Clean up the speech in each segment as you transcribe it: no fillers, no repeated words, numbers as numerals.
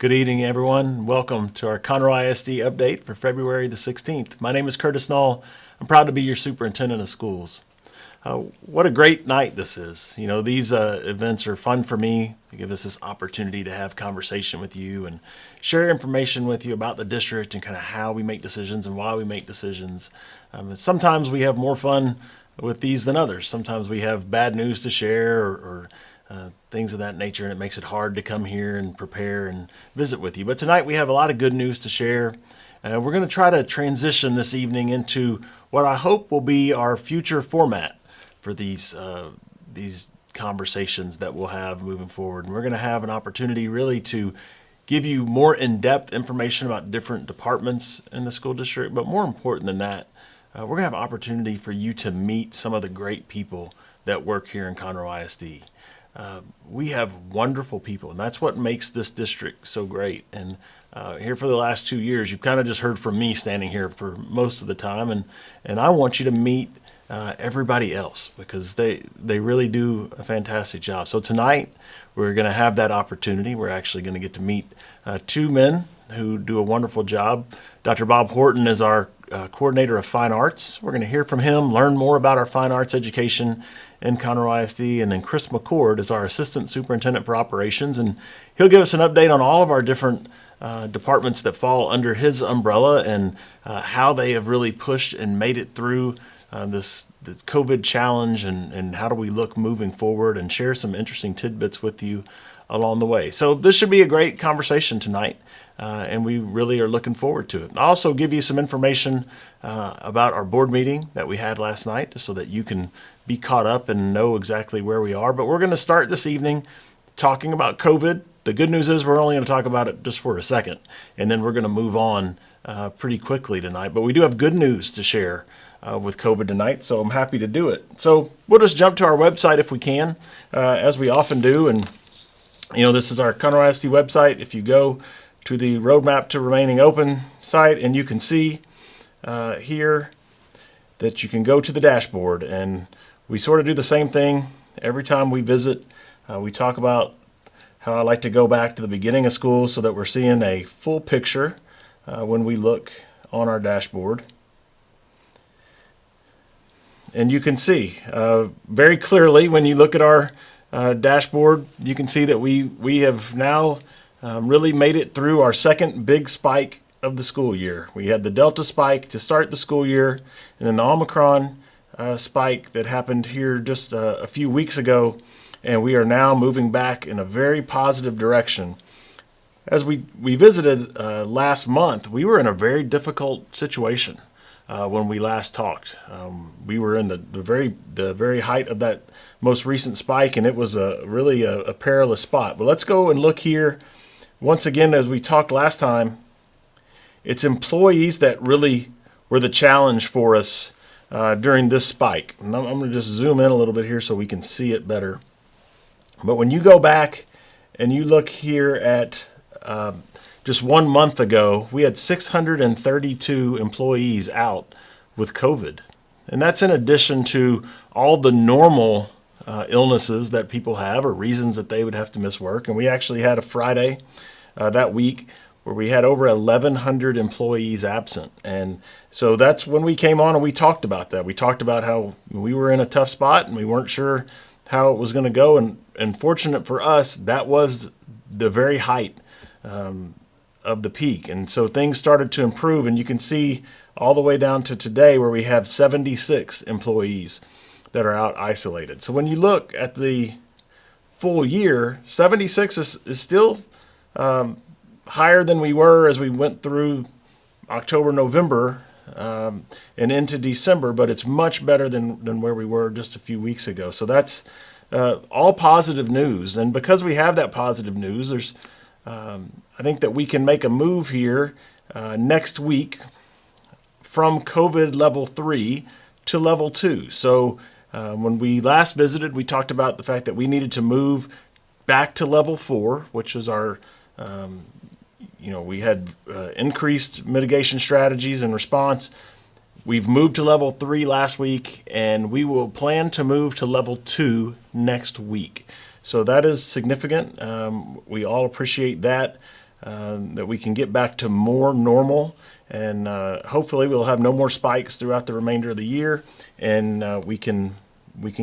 Good evening, everyone. Welcome to our Conroe ISD update for February the 16th. My name is Curtis Null. I'm proud to be your superintendent of schools. What a great night this is. You know, these events are fun for me. They give us this opportunity to have conversation with you and share information with you about the district and kind of how we make decisions and why we make decisions. And sometimes we have more fun with these than others. Sometimes we have bad news to share or things of that nature, and it makes it hard to come here and prepare and visit with you. But tonight we have a lot of good news to share. We're going to try to transition this evening into what I hope will be our future format for these conversations that we'll have moving forward. And we're going to have an opportunity really to give you more in-depth information about different departments in the school district. But more important than that, we're going to have an opportunity for you to meet some of the great people that work here in Conroe ISD. We have wonderful people, and that's what makes this district so great. And here for the last 2 years, you've kind of just heard from me standing here for most of the time, and I want you to meet everybody else because they really do a fantastic job. So tonight, we're going to have that opportunity. We're actually going to get to meet two men who do a wonderful job. Dr. Bob Horton is our coordinator of fine arts. We're going to hear from him, learn more about our fine arts education in Conroe ISD, and then Chris McCord is our assistant superintendent for operations, and he'll give us an update on all of our different departments that fall under his umbrella and how they have really pushed and made it through this COVID challenge, and how do we look moving forward, and share some interesting tidbits with you along the way. So this should be a great conversation tonight, and we really are looking forward to it. I'll also give you some information about our board meeting that we had last night so that you can be caught up and know exactly where we are. But we're going to start this evening talking about COVID. The good news is we're only going to talk about it just for a second, and then we're going to move on pretty quickly tonight. But we do have good news to share with COVID tonight, so I'm happy to do it. So we'll just jump to our website if we can, as we often do. And, you know, this is our Conroe ISD website. If you go to the Roadmap to Remaining Open site, and you can see here that you can go to the dashboard, and we sort of do the same thing every time we visit. We talk about how I like to go back to the beginning of school so that we're seeing a full picture when we look on our dashboard. And you can see very clearly when you look at our dashboard, you can see that we have now really made it through our second big spike of the school year. We had the Delta spike to start the school year, and then the Omicron spike that happened here just a few weeks ago, and we are now moving back in a very positive direction. As we visited last month, we were in a very difficult situation when we last talked. We were in the very height of that most recent spike, and it was really a perilous spot. But let's go and look here once again. As we talked last time, it's employees that really were the challenge for us during this spike. And I'm going to just zoom in a little bit here so we can see it better. But when you go back and you look here at just 1 month ago, we had 632 employees out with COVID. And that's in addition to all the normal illnesses that people have or reasons that they would have to miss work. And we actually had a Friday that week where we had over 1,100 employees absent. And so that's when we came on and we talked about that. We talked about how we were in a tough spot and we weren't sure how it was going to go. And fortunate for us, that was the very height of the peak. And so things started to improve, and you can see all the way down to today where we have 76 employees that are out isolated. So when you look at the full year, 76 is still higher than we were as we went through October, November, and into December, but it's much better than where we were just a few weeks ago. So that's all positive news. And because we have that positive news, there's I think that we can make a move here next week from COVID level 3 to level 2. So when we last visited, we talked about the fact that we needed to move back to level 4, which is our we had increased mitigation strategies in response. We've moved to level 3 last week, and we will plan to move to level 2 next week. So that is significant. We all appreciate that. that we can get back to more normal, and hopefully we'll have no more spikes throughout the remainder of the year, and we can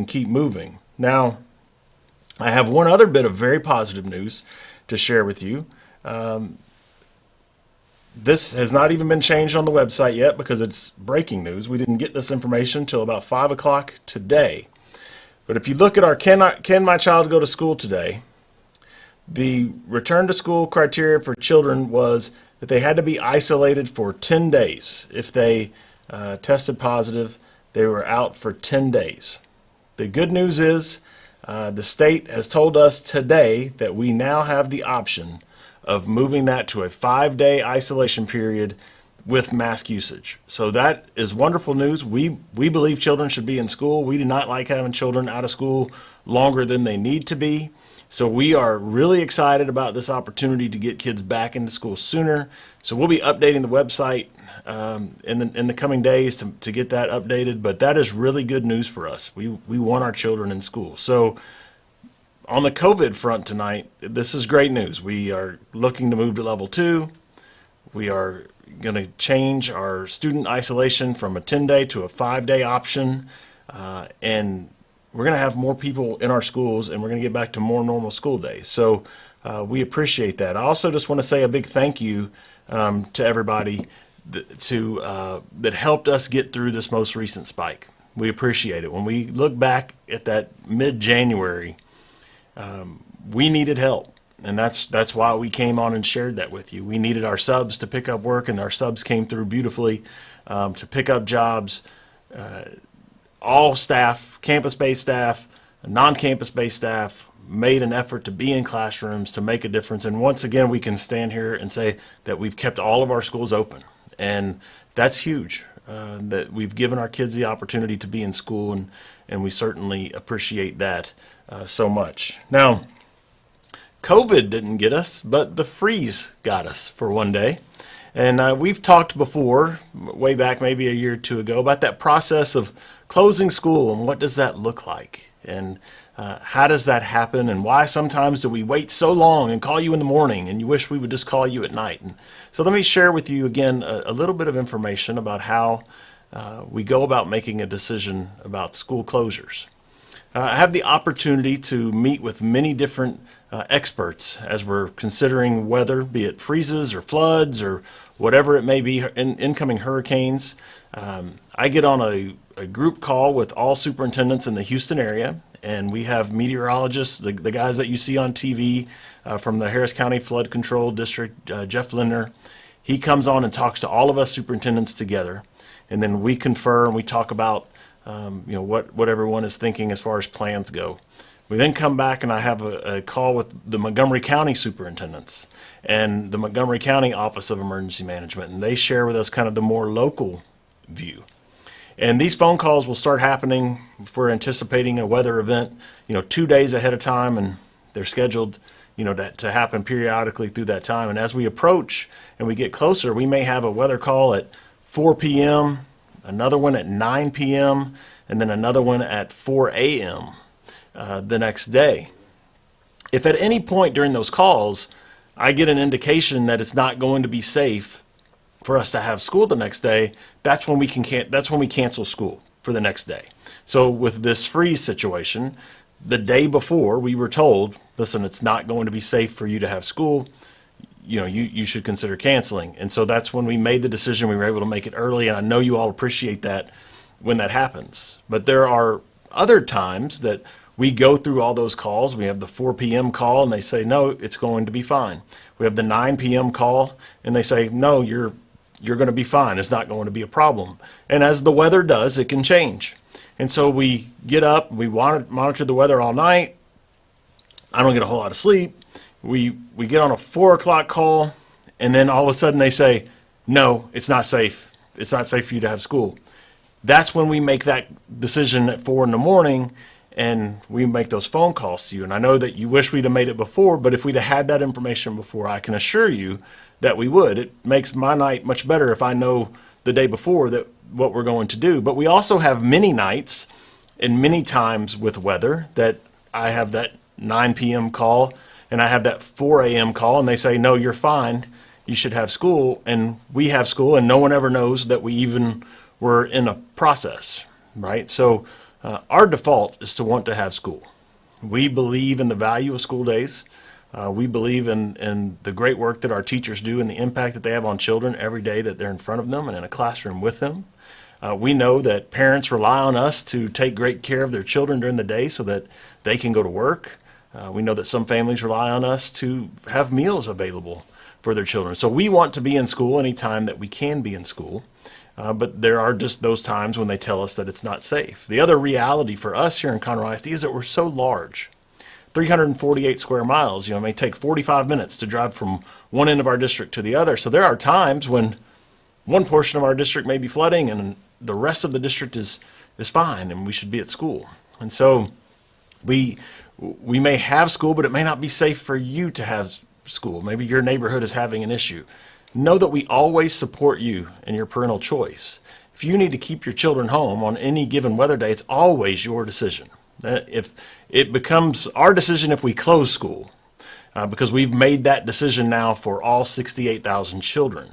keep moving. Now, I have one other bit of very positive news to share with you. This has not even been changed on the website yet because it's breaking news. We didn't get this information until about 5 o'clock today. But if you look at our Can My Child Go to School Today, the return to school criteria for children was that they had to be isolated for 10 days. If they tested positive, they were out for 10 days. The good news is the state has told us today that we now have the option of moving that to a 5-day isolation period with mask usage. So that is wonderful news. We believe children should be in school. We do not like having children out of school longer than they need to be. So we are really excited about this opportunity to get kids back into school sooner. So we'll be updating the website in the coming days to get that updated. But that is really good news for us. We want our children in school. So on the COVID front tonight, this is great news. We are looking to move to level 2. We are going to change our student isolation from a 10-day to a 5-day option. And we're going to have more people in our schools, and we're going to get back to more normal school days. So we appreciate that. I also just want to say a big thank you to everybody that helped us get through this most recent spike. We appreciate it. When we look back at that mid-January, we needed help, and that's why we came on and shared that with you. We needed our subs to pick up work, and our subs came through beautifully to pick up jobs. All staff, campus-based staff, non-campus-based staff, made an effort to be in classrooms to make a difference. And once again, we can stand here and say that we've kept all of our schools open, and that's huge. That we've given our kids the opportunity to be in school, and we certainly appreciate that so much. Now, COVID didn't get us, but the freeze got us for one day. And we've talked before, way back maybe a year or two ago, about that process of closing school and what does that look like, and how does that happen, and why sometimes do we wait so long and call you in the morning and you wish we would just call you at night. And so let me share with you again a little bit of information about how we go about making a decision about school closures. I have the opportunity to meet with many different experts as we're considering weather, be it freezes or floods or whatever it may be, incoming hurricanes. I get on a group call with all superintendents in the Houston area, and we have meteorologists, the guys that you see on TV from the Harris County Flood Control District, Jeff Lindner. He comes on and talks to all of us superintendents together, and then we confer and we talk about what everyone is thinking as far as plans go. We then come back and I have a call with the Montgomery County superintendents and the Montgomery County Office of Emergency Management, and they share with us kind of the more local view. And these phone calls will start happening if we're anticipating a weather event, 2 days ahead of time, and they're scheduled, to happen periodically through that time. And as we approach and we get closer, we may have a weather call at 4 p.m., another one at 9 p.m., and then another one at 4 a.m. The next day. If at any point during those calls I get an indication that it's not going to be safe for us to have school the next day, that's when we cancel school for the next day. So with this freeze situation, the day before we were told, listen, it's not going to be safe for you to have school. You should consider canceling. And so that's when we made the decision. We were able to make it early, and I know you all appreciate that when that happens. But there are other times that we go through all those calls. We have the 4 p.m. call, and they say, no, it's going to be fine. We have the 9 p.m. call, and they say, no, you're going to be fine. It's not going to be a problem. And as the weather does, it can change. And so we get up, we monitor the weather all night. I don't get a whole lot of sleep. We get on a 4 o'clock call, and then all of a sudden they say, no, it's not safe. It's not safe for you to have school. That's when we make that decision at 4 in the morning, and we make those phone calls to you. And I know that you wish we'd have made it before, but if we'd have had that information before, I can assure you that we would. It makes my night much better if I know the day before that what we're going to do. But we also have many nights and many times with weather that I have that 9 p.m. call, and I have that 4 a.m. call, and they say, no, you're fine, you should have school, and we have school, and no one ever knows that we even were in a process, right? So our default is to want to have school. We believe in the value of school days. We believe in the great work that our teachers do and the impact that they have on children every day that they're in front of them and in a classroom with them. We know that parents rely on us to take great care of their children during the day so that they can go to work. We know that some families rely on us to have meals available for their children. So we want to be in school anytime that we can be in school. But there are just those times when they tell us that it's not safe. The other reality for us here in Conroe ISD is that we're so large. 348 square miles, it may take 45 minutes to drive from one end of our district to the other. So there are times when one portion of our district may be flooding and the rest of the district is fine and we should be at school. And so we may have school, but it may not be safe for you to have school. Maybe your neighborhood is having an issue. Know that we always support you in your parental choice. If you need to keep your children home on any given weather day, it's always your decision. If it becomes our decision if we close school, because we've made that decision now for all 68,000 children.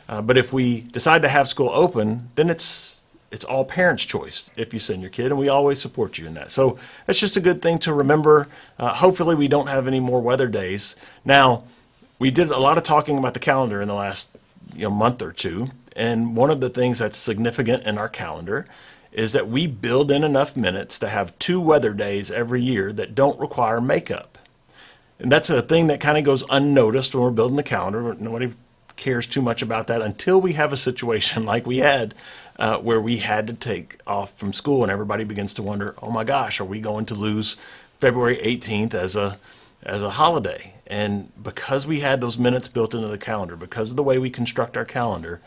But if we decide to have school open, then it's all parents' choice if you send your kid, and we always support you in that. So that's just a good thing to remember. Hopefully we don't have any more weather days. Now, we did a lot of talking about the calendar in the last month or two, and one of the things that's significant in our calendar is that we build in enough minutes to have 2 weather days every year that don't require makeup. And that's a thing that kind of goes unnoticed when we're building the calendar. Nobody cares too much about that until we have a situation like we had where we had to take off from school and everybody begins to wonder, oh my gosh, are we going to lose February 18th as a holiday? And because we had those minutes built into the calendar, because of the way we construct our calendar,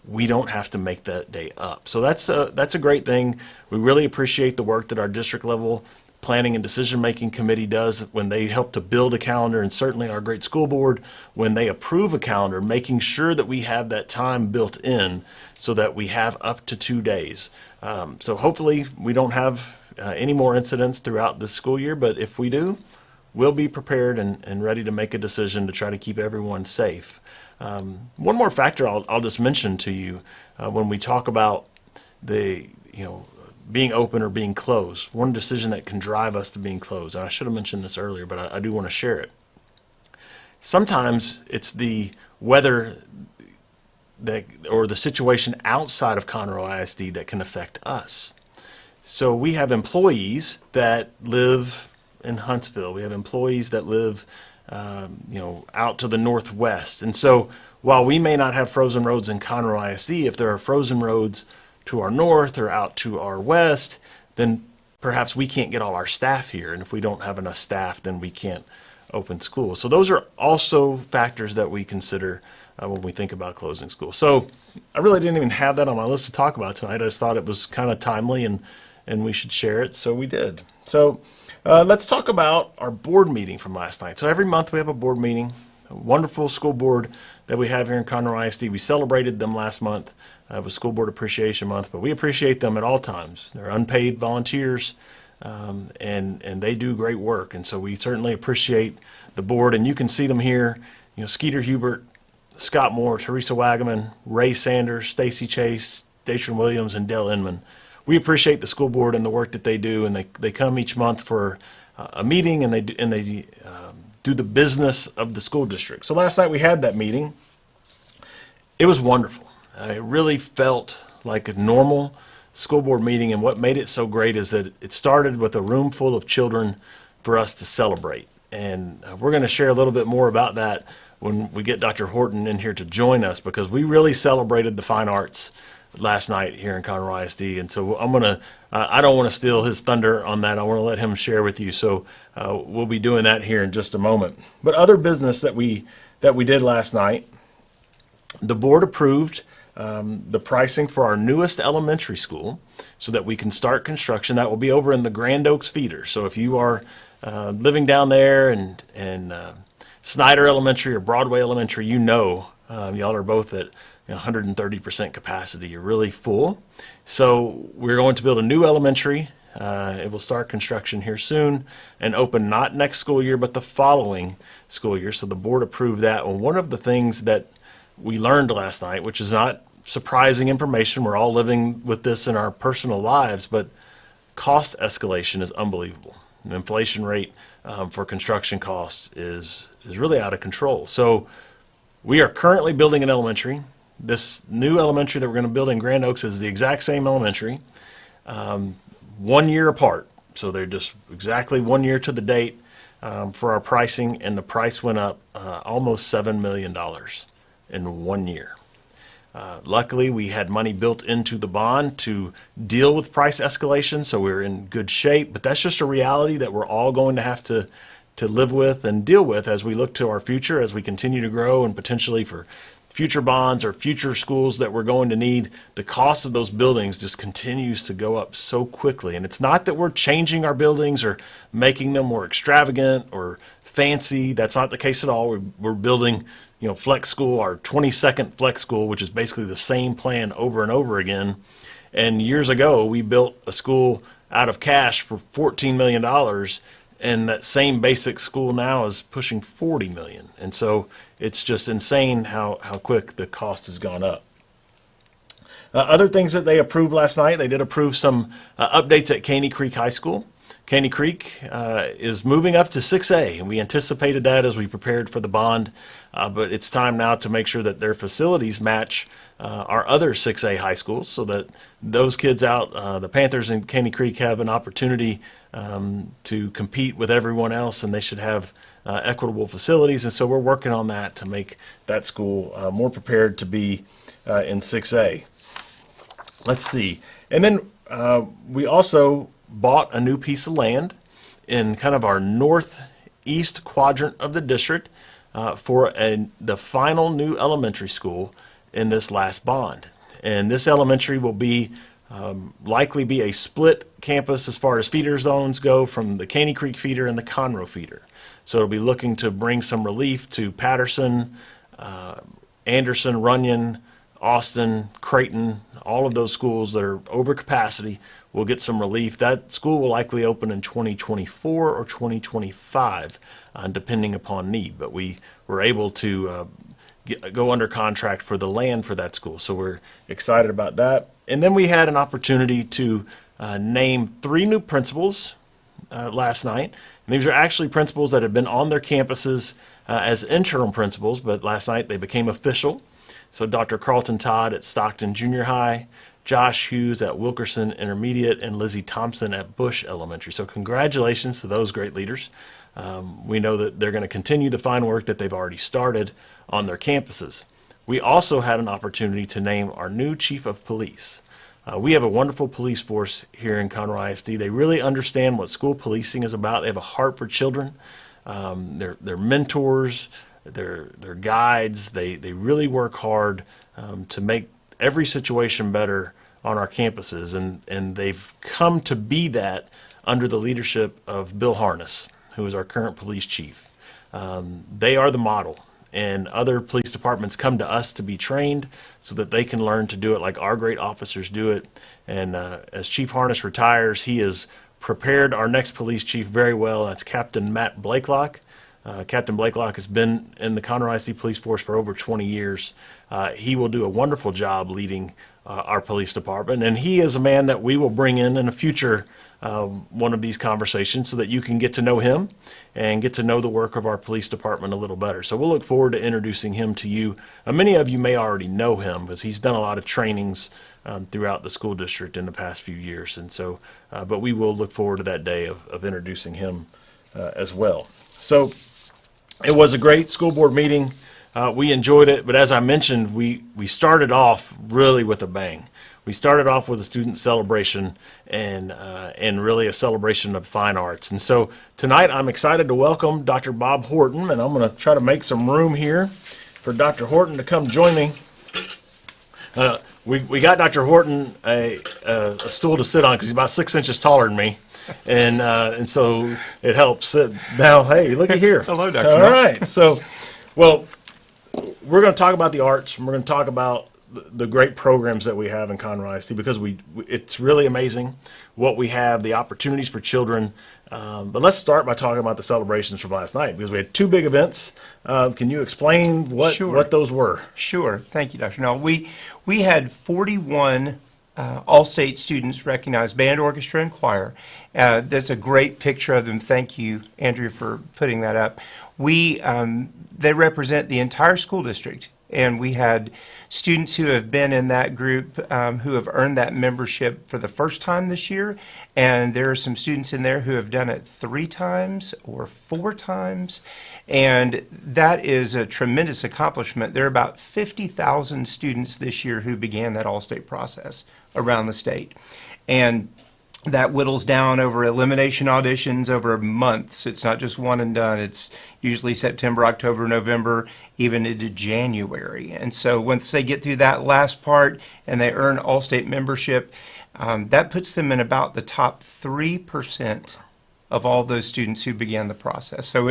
we don't have to make that day up. So that's a great thing. We really appreciate the work that our district level planning and decision-making committee does when they help to build a calendar, and certainly our great school board when they approve a calendar, making sure that we have that time built in so that we have up to 2 days. So hopefully we don't have any more incidents throughout this school year, but if we do, we'll be prepared and ready to make a decision to try to keep everyone safe. One more factor I'll just mention to you when we talk about the being open or being closed. One decision that can drive us to being closed, and I should have mentioned this earlier, but I do want to share it. Sometimes it's the weather or the situation outside of Conroe ISD that can affect us. So we have employees that live in Huntsville. We have employees that live out to the northwest. And so while we may not have frozen roads in Conroe ISD, if there are frozen roads to our north or out to our west, then perhaps we can't get all our staff here. And if we don't have enough staff, then we can't open school. So those are also factors that we consider when we think about closing school. So I really didn't even have that on my list to talk about tonight. I just thought it was kind of timely and we should share it, so we did. So let's talk about our board meeting from last night. So every month we have a board meeting, a wonderful school board that we have here in Conroe ISD. We celebrated them last month. It was School Board Appreciation Month, but we appreciate them at all times. They're unpaid volunteers, and they do great work, and so we certainly appreciate the board. And you can see them here, Skeeter Hubert, Scott Moore, Teresa Wagaman, Ray Sanders, Stacy Chase, Datron Williams, and Dale Inman. We appreciate the school board and the work that they do, and they come each month for a meeting, and they do the business of the school district. So last night we had that meeting. It was wonderful. It really felt like a normal school board meeting, and what made it so great is that it started with a room full of children for us to celebrate. And we're going to share a little bit more about that when we get Dr. Horton in here to join us, because we really celebrated the fine arts last night here in Conroe ISD. And so I don't want to steal his thunder on that. I want to let him share with you. So we'll be doing that here in just a moment. But other business that we did last night, the board approved the pricing for our newest elementary school so that we can start construction. That will be over in the Grand Oaks feeder. So if you are living down there and Snyder Elementary or Broadway Elementary, y'all are both at 130% capacity. You're really full. So we're going to build a new elementary It will start construction here soon and open not next school year, but the following school year. So the board approved that. And one of the things that we learned last night, which is not surprising information, we're all living with this in our personal lives, but cost escalation is unbelievable. The inflation rate for construction costs is really out of control. So we are currently building an elementary. This new elementary that we're going to build in Grand Oaks is the exact same elementary, 1 year apart. So they're just exactly 1 year to the date for our pricing, and the price went up almost $7 million in 1 year. Luckily, we had money built into the bond to deal with price escalation, so we're in good shape. But that's just a reality that we're all going to have to live with and deal with as we look to our future, as we continue to grow, and potentially for future bonds or future schools that we're going to need. The cost of those buildings just continues to go up so quickly. And it's not that we're changing our buildings or making them more extravagant or fancy. That's not the case at all. We're building, Flex School, our 22nd Flex School, which is basically the same plan over and over again. And years ago, we built a school out of cash for $14 million, and that same basic school now is pushing $40 million. And so it's just insane how quick the cost has gone up. Other things that they approved last night, they did approve some updates at Caney Creek High School. Caney Creek is moving up to 6A, and we anticipated that as we prepared for the bond, but it's time now to make sure that their facilities match our other 6A high schools, so that those kids out, the Panthers in Caney Creek, have an opportunity to compete with everyone else, and they should have equitable facilities. And so we're working on that to make that school more prepared to be in 6A. Let's see. And then we also bought a new piece of land in kind of our northeast quadrant of the district for the final new elementary school in this last bond. And this elementary will be likely be a split campus as far as feeder zones go, from the Caney Creek feeder and the Conroe feeder. So it'll be looking to bring some relief to Patterson, Anderson, Runyon, Austin, Creighton, all of those schools that are over capacity will get some relief. That school will likely open in 2024 or 2025, depending upon need. But we were able to go under contract for the land for that school, so we're excited about that. And then we had an opportunity to name 3 new principals last night. And these are actually principals that have been on their campuses as interim principals, but last night they became official. So Dr. Carlton Todd at Stockton Junior High, Josh Hughes at Wilkerson Intermediate, and Lizzie Thompson at Bush Elementary. So congratulations to those great leaders. We know that they're going to continue the fine work that they've already started on their campuses. We also had an opportunity to name our new chief of police. We have a wonderful police force here in Conroe ISD. They really understand what school policing is about. They have a heart for children. They're mentors. They're guides. They really work hard to make every situation better on our campuses, and they've come to be that under the leadership of Bill Harness, who is our current police chief. They are the model, and other police departments come to us to be trained so that they can learn to do it like our great officers do it. And as Chief Harness retires, he has prepared our next police chief very well. That's Captain Matt Blakelock. Captain Blakelock has been in the Conroe ISD Police Force for over 20 years. He will do a wonderful job leading our police department, and he is a man that we will bring in a future one of these conversations so that you can get to know him and get to know the work of our police department a little better. So we'll look forward to introducing him to you. Many of you may already know him because he's done a lot of trainings throughout the school district in the past few years, and so but we will look forward to that day of introducing him as well. So it was a great school board meeting. We enjoyed it, but as I mentioned, we started off really with a bang. We started off with a student celebration and really a celebration of fine arts. And so tonight I'm excited to welcome Dr. Bob Horton, and I'm going to try to make some room here for Dr. Horton to come join me. We got Dr. Horton a stool to sit on because he's about 6 inches taller than me. And so it helps. Now, hey, looky here. Hello, Dr. All right. So, well, we're going to talk about the arts, and we're going to talk about the great programs that we have in Conroe ISD, because it's really amazing what we have, the opportunities for children. But let's start by talking about the celebrations from last night, because we had two big events. Can you explain what those were? Sure. Thank you, Dr. Null. We had 41 all-state students recognized, band, orchestra, and choir. That's a great picture of them. Thank you, Andrea, for putting that up. They represent the entire school district, and we had students who have been in that group who have earned that membership for the first time this year, and there are some students in there who have done it 3 times or 4 times, and that is a tremendous accomplishment. There are about 50,000 students this year who began that all-state process around the state, and that whittles down over elimination auditions over months. It's not just one and done. It's usually September, October, November, even into January. And so once they get through that last part and they earn all-state membership, that puts them in about the top 3% of all those students who began the process. So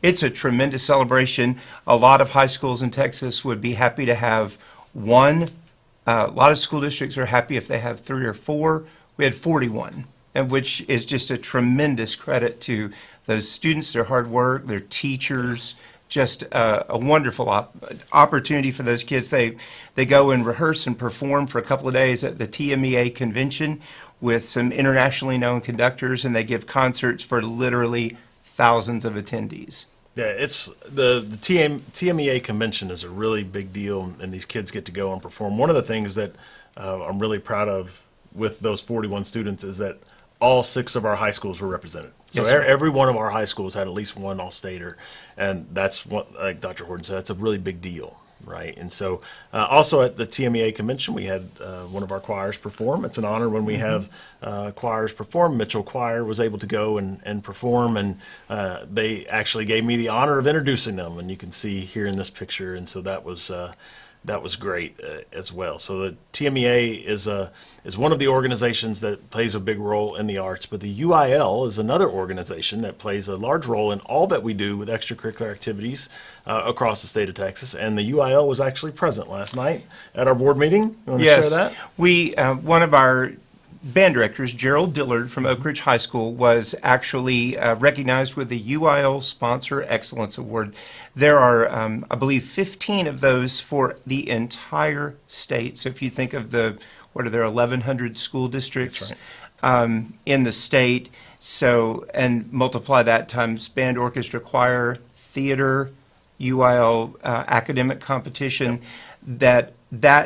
it's a tremendous celebration. A lot of high schools in Texas would be happy to have one. A lot of school districts are happy if they have 3 or 4. We had 41, and which is just a tremendous credit to those students, their hard work, their teachers, just a wonderful opportunity for those kids. They go and rehearse and perform for a couple of days at the TMEA convention with some internationally known conductors, and they give concerts for literally thousands of attendees. Yeah, it's the TMEA convention is a really big deal, and these kids get to go and perform. One of the things that I'm really proud of with those 41 students is that all 6 of our high schools were represented. So Yes, every one of our high schools had at least one all-stater, and that's what, like Dr. Horton said, that's a really big deal, right? And so also at the TMEA convention, we had one of our choirs perform. It's an honor when we have choirs perform. Mitchell Choir was able to go and perform, and they actually gave me the honor of introducing them, and you can see here in this picture, and so that was great as well. So the TMEA is one of the organizations that plays a big role in the arts, but the UIL is another organization that plays a large role in all that we do with extracurricular activities across the state of Texas. And the UIL was actually present last night at our board meeting. You want to share that? We one of our band directors, Gerald Dillard from Oak Ridge High School, was actually recognized with the UIL Sponsor Excellence Award. There are, I believe, 15 of those for the entire state. So if you think of there 1,100 school districts in the state, so, and multiply that times band, orchestra, choir, theater, UIL academic competition, that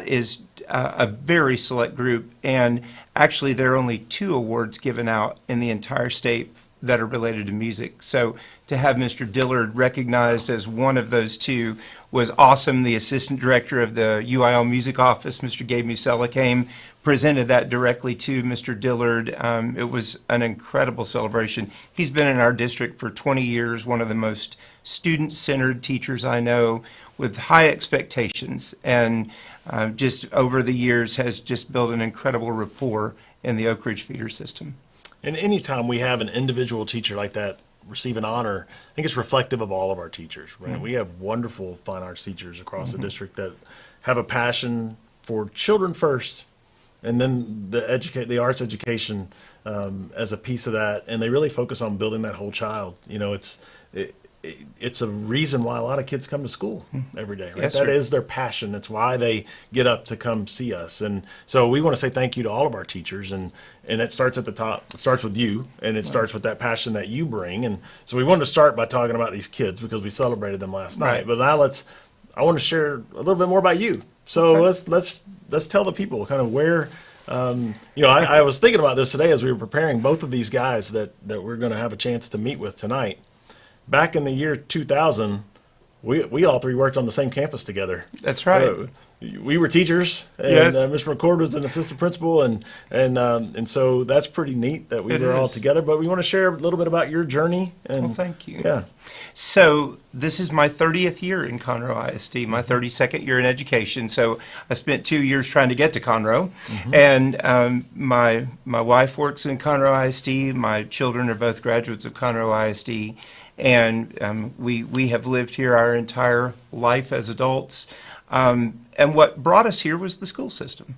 is a very select group, and actually there are only 2 awards given out in the entire state that are related to music. So to have Mr. Dillard recognized as one of those 2 was awesome. The assistant director of the UIL music office, Mr. Gabe Musella, came, presented that directly to Mr. Dillard. It was an incredible celebration. He's been in our district for 20 years, one of the most student-centered teachers I know, with high expectations, and just over the years has just built an incredible rapport in the Oak Ridge feeder system. And anytime we have an individual teacher like that receive an honor, I think it's reflective of all of our teachers, right? Mm-hmm. We have wonderful fine arts teachers across the district that have a passion for children first, and then the arts education as a piece of that, and they really focus on building that whole child. You know, it's a reason why a lot of kids come to school every day. Right? Yes, that is their passion. It's why they get up to come see us. And so we want to say thank you to all of our teachers. And it starts at the top. It starts with you, and it starts with that passion that you bring. And so we wanted to start by talking about these kids because we celebrated them last night. But now I want to share a little bit more about you. So let's tell the people kind of where. I was thinking about this today as we were preparing both of these guys that we're going to have a chance to meet with tonight. Back in the year 2000, we all 3 worked on the same campus together. That's right. We were teachers, and yes. Mr. McCord was an assistant principal, and so that's pretty neat that we were all together. But we want to share a little bit about your journey. And, well, thank you. Yeah. So this is my 30th year in Conroe ISD, my 32nd year in education. So I spent 2 years trying to get to Conroe, and my wife works in Conroe ISD. My children are both graduates of Conroe ISD. And we have lived here our entire life as adults. And what brought us here was the school system.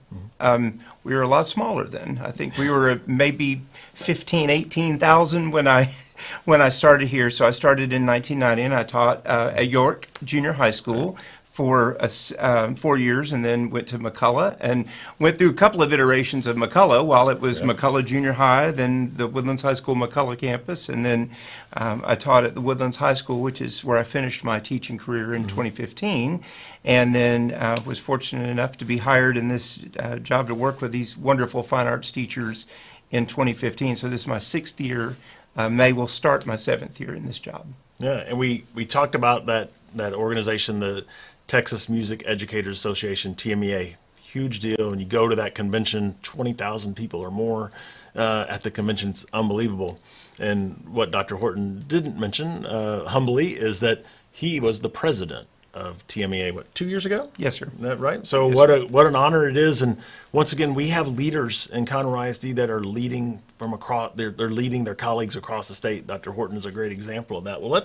We were a lot smaller then. I think we were maybe 15, 18,000 when I started here. So I started in 1990, and I taught at York Junior High School for 4 years, and then went to McCullough and went through a couple of iterations of McCullough while it was McCullough Junior High, then the Woodlands High School McCullough campus, and then I taught at the Woodlands High School, which is where I finished my teaching career in 2015, and then was fortunate enough to be hired in this job to work with these wonderful fine arts teachers in 2015. So this is my 6th year. May will start my 7th year in this job. Yeah, and we talked about that organization, the Texas Music Educators Association, TMEA, huge deal. And you go to that convention, 20,000 people or more at the convention. It's unbelievable. And what Dr. Horton didn't mention, humbly, is that he was the president of TMEA, 2 years ago? Yes, sir. Is that right? So Yes, what an honor it is. And once again, we have leaders in Conroe ISD that are leading from across, they're leading their colleagues across the state. Dr. Horton is a great example of that. Well,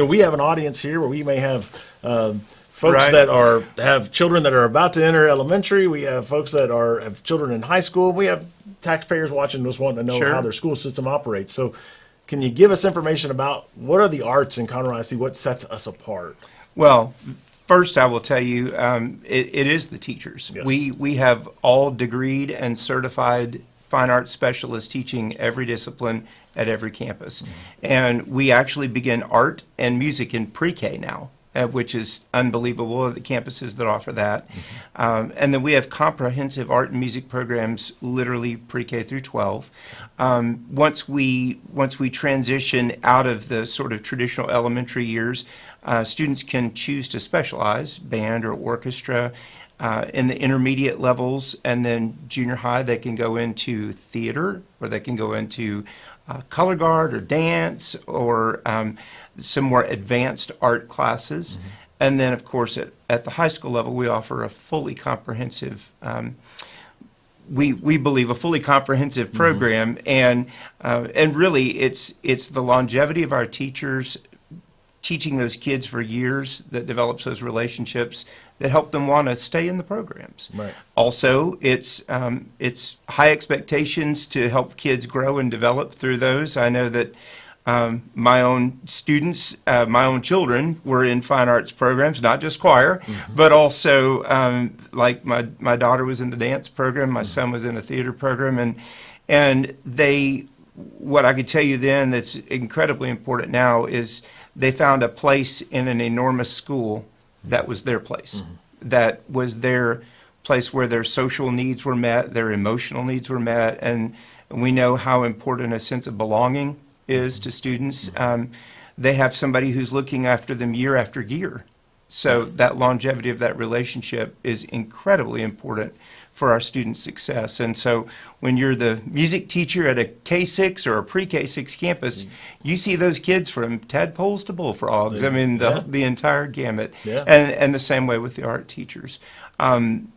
we have an audience here where we may have folks that have children that are about to enter elementary. We have folks that have children in high school. We have taxpayers watching us wanting to know how their school system operates. So can you give us information about what are the arts in Conroe ISD? What sets us apart? Well, first I will tell you, it is the teachers. Yes. We have all degreed and certified fine arts specialists teaching every discipline at every campus. And we actually begin art and music in pre-K now, which is unbelievable, the campuses that offer that. And then we have comprehensive art and music programs, literally pre-K through 12. Once we transition out of the sort of traditional elementary years, students can choose to specialize, band or orchestra. In the intermediate levels, and then junior high, they can go into theater, or they can go into color guard or dance, or some more advanced art classes. And then, of course, at the high school level, we offer a fully comprehensive, we believe, a fully comprehensive program. And really, it's the longevity of our teachers teaching those kids for years that develops those relationships that help them want to stay in the programs. Right. Also, it's high expectations to help kids grow and develop through those. I know that my own students, my own children were in fine arts programs, not just choir, but also like my daughter was in the dance program, my son was in a theater program, and what I could tell you then that's incredibly important now is they found a place in an enormous school that was their place, that was their place where their social needs were met, their emotional needs were met, and we know how important a sense of belonging is to students. They have somebody who's looking after them year after year. So that longevity of that relationship is incredibly important for our students' success. And so when you're the music teacher at a K-6 or a pre-K-6 campus, you see those kids from tadpoles to bullfrogs. I mean, the entire gamut. And the same way with the art teachers.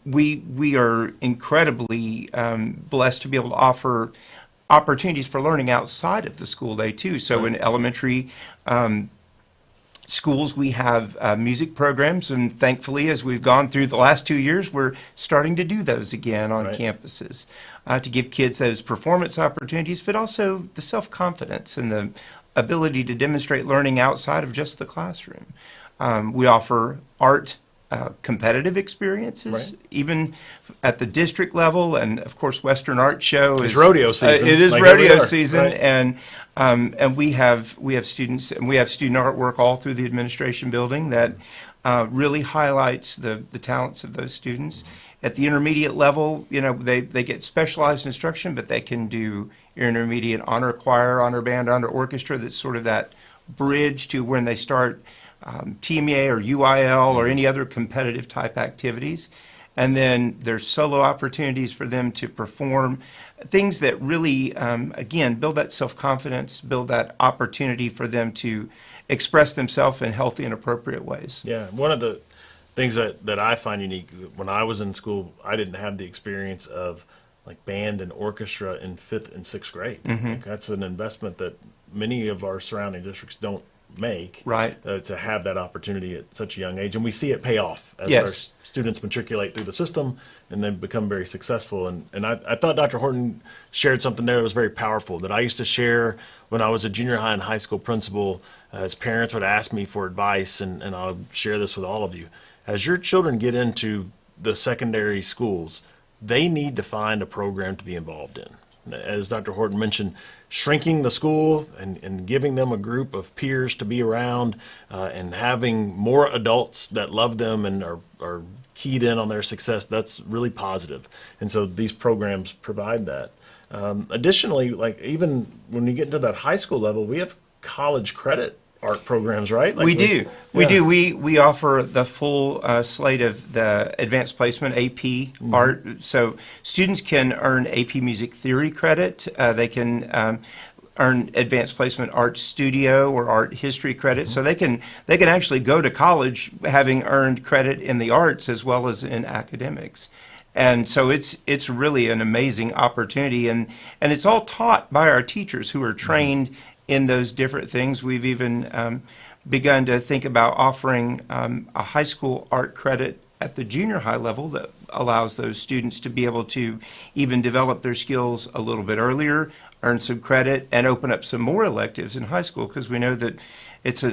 We are incredibly blessed to be able to offer opportunities for learning outside of the school day, too. So in elementary schools, we have music programs, and thankfully, as we've gone through the last 2 years, we're starting to do those again on campuses to give kids those performance opportunities, but also the self-confidence and the ability to demonstrate learning outside of just the classroom. We offer art competitive experiences, even at the district level, and of course, Western Art Show is rodeo season. It is like rodeo season, and we have students, and we have student artwork all through the administration building that really highlights the talents of those students. At the intermediate level, they get specialized instruction, but they can do intermediate honor choir, honor band, honor orchestra. That's sort of that bridge to when they start TMEA or UIL or any other competitive type activities. And then there's solo opportunities for them to perform things that really, again, build that self-confidence, build that opportunity for them to express themselves in healthy and appropriate ways. Yeah, one of the things that I find unique, when I was in school, I didn't have the experience of like band and orchestra in 5th and 6th grade. Like, that's an investment that many of our surrounding districts don't make, Right. To have that opportunity at such a young age. And we see it pay off as our Yes. students matriculate through the system and then become very successful. And I thought Dr. Horton shared something there that was very powerful that I used to share when I was a junior high and high school principal, as parents would ask me for advice, and I'll share this with all of you. As your children get into the secondary schools, they need to find a program to be involved in. As Dr. Horton mentioned, shrinking the school and giving them a group of peers to be around, and having more adults that love them and are keyed in on their success, that's really positive. And so these programs provide that. Additionally, like even when you get into that high school level, we have college credit art programs, right? Like we do. We yeah. do. We offer the full slate of the advanced placement AP art. So students can earn AP music theory credit. They can earn advanced placement art studio or art history credit. So they can actually go to college having earned credit in the arts as well as in academics. And so it's really an amazing opportunity, and it's all taught by our teachers who are trained in those different things. We've even begun to think about offering a high school art credit at the junior high level that allows those students to be able to even develop their skills a little bit earlier, earn some credit, and open up some more electives in high school, because we know that it's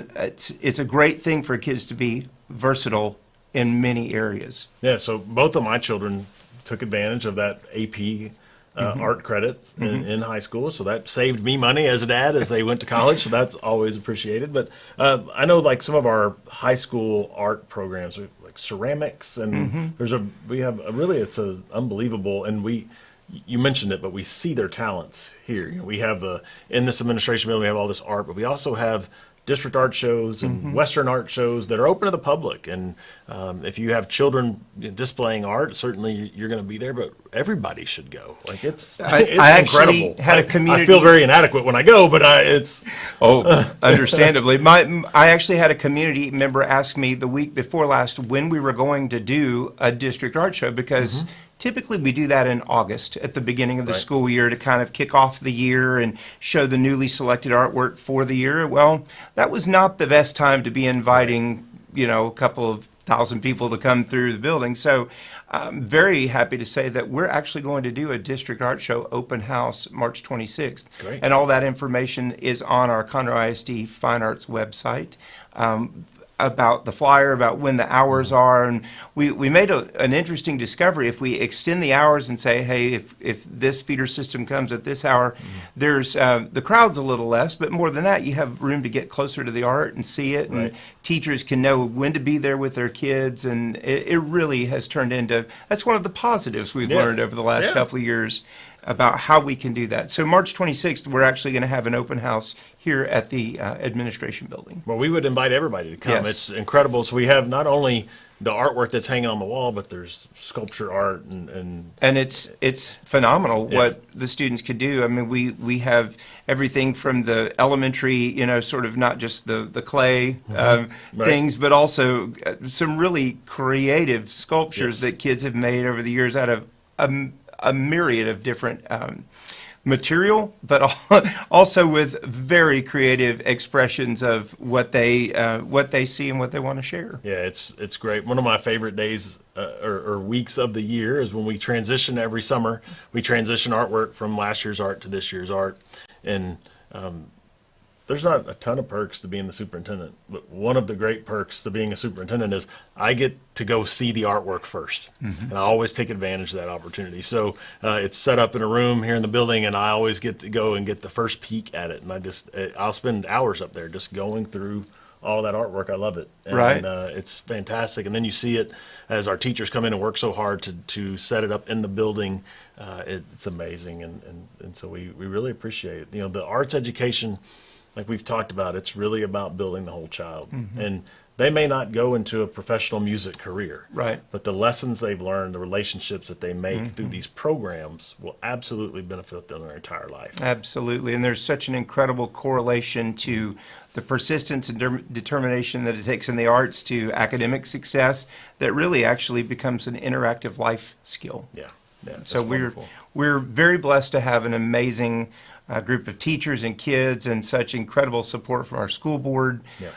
a great thing for kids to be versatile in many areas. Yeah, so both of my children took advantage of that AP art credits in high school, so that saved me money as a dad as they went to college, so that's always appreciated. But I know like some of our high school art programs, like ceramics, and it's a unbelievable, and you mentioned it, but we see their talents here. You know, we have in this administration building, we have all this art, but we also have district art shows and Western art shows that are open to the public. And if you have children displaying art, certainly you're going to be there, but everybody should go. Like it's incredible. I feel very inadequate when I go, but it's... Oh, understandably. I actually had a community member ask me the week before last when we were going to do a district art show, because typically we do that in August at the beginning of the school year to kind of kick off the year and show the newly selected artwork for the year. Well, that was not the best time to be inviting, a couple of thousand people to come through the building. So I'm very happy to say that we're actually going to do a district art show open house March 26th. Great. And all that information is on our Conroe ISD Fine Arts website. About the flyer, about when the hours are, and we made an interesting discovery. If we extend the hours and say, hey, if this feeder system comes at this hour, there's the crowd's a little less, but more than that, you have room to get closer to the art and see it, and teachers can know when to be there with their kids, and it really has turned into, that's one of the positives we've learned over the last couple of years about how we can do that. So March 26th, we're actually going to have an open house here at the administration building. Well, we would invite everybody to come. Yes. It's incredible. So we have not only the artwork that's hanging on the wall, but there's sculpture art and it's phenomenal what the students could do. I mean, we have everything from the elementary, sort of not just the clay things, but also some really creative sculptures that kids have made over the years out of a myriad of different material, but also with very creative expressions of what they see and what they want to share. Yeah, it's great. One of my favorite days or weeks of the year is when we transition every summer. We transition artwork from last year's art to this year's art, and there's not a ton of perks to being the superintendent, but one of the great perks to being a superintendent is I get to go see the artwork first. And I always take advantage of that opportunity. So it's set up in a room here in the building, and I always get to go and get the first peek at it. And I'll spend hours up there just going through all that artwork. I love it. And it's fantastic. And then you see it as our teachers come in and work so hard to set it up in the building. It's amazing. And so we really appreciate it. The arts education, like we've talked about, it's really about building the whole child. And they may not go into a professional music career, but the lessons they've learned, the relationships that they make through these programs will absolutely benefit them their entire life. Absolutely. And there's such an incredible correlation to the persistence and determination that it takes in the arts to academic success that really actually becomes an interactive life skill. Yeah. So we're very blessed to have an amazing group of teachers and kids, and such incredible support from our school board Yeah.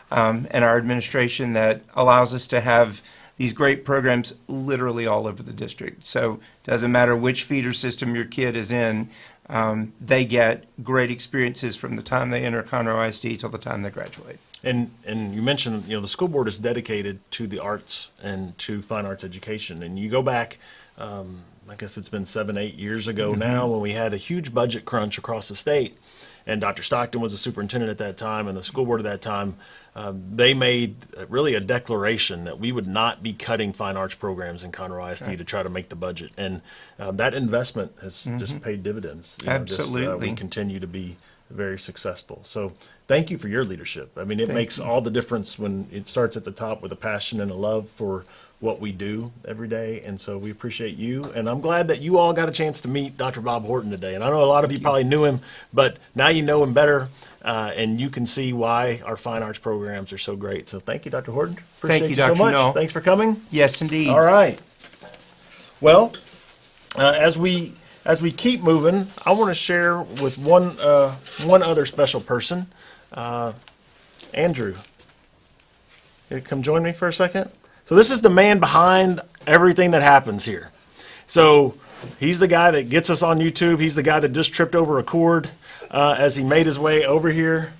and our administration that allows us to have these great programs literally all over the district. So it doesn't matter which feeder system your kid is in, they get great experiences from the time they enter Conroe ISD till the time they graduate. And you mentioned, the school board is dedicated to the arts and to fine arts education. And you go back, I guess it's been 7, 8 years ago now, when we had a huge budget crunch across the state. And Dr. Stockton was the superintendent at that time, and the school board at that time, they made really a declaration that we would not be cutting fine arts programs in Conroe ISD to try to make the budget. And that investment has just paid dividends. Absolutely. We continue to be very successful. So thank you for your leadership. I mean, it makes all the difference when it starts at the top with a passion and a love for what we do every day. And so we appreciate you. And I'm glad that you all got a chance to meet Dr. Bob Horton today. And I know a lot of you probably knew him, but now you know him better, and you can see why our fine arts programs are so great. So thank you, Dr. Horton. Appreciate you, so Dr. much. Null. Thanks for coming. Yes, indeed. All right. Well, as we keep moving, I want to share with one other special person, Andrew. You come join me for a second. So this is the man behind everything that happens here. So he's the guy that gets us on YouTube. He's the guy that just tripped over a cord as he made his way over here.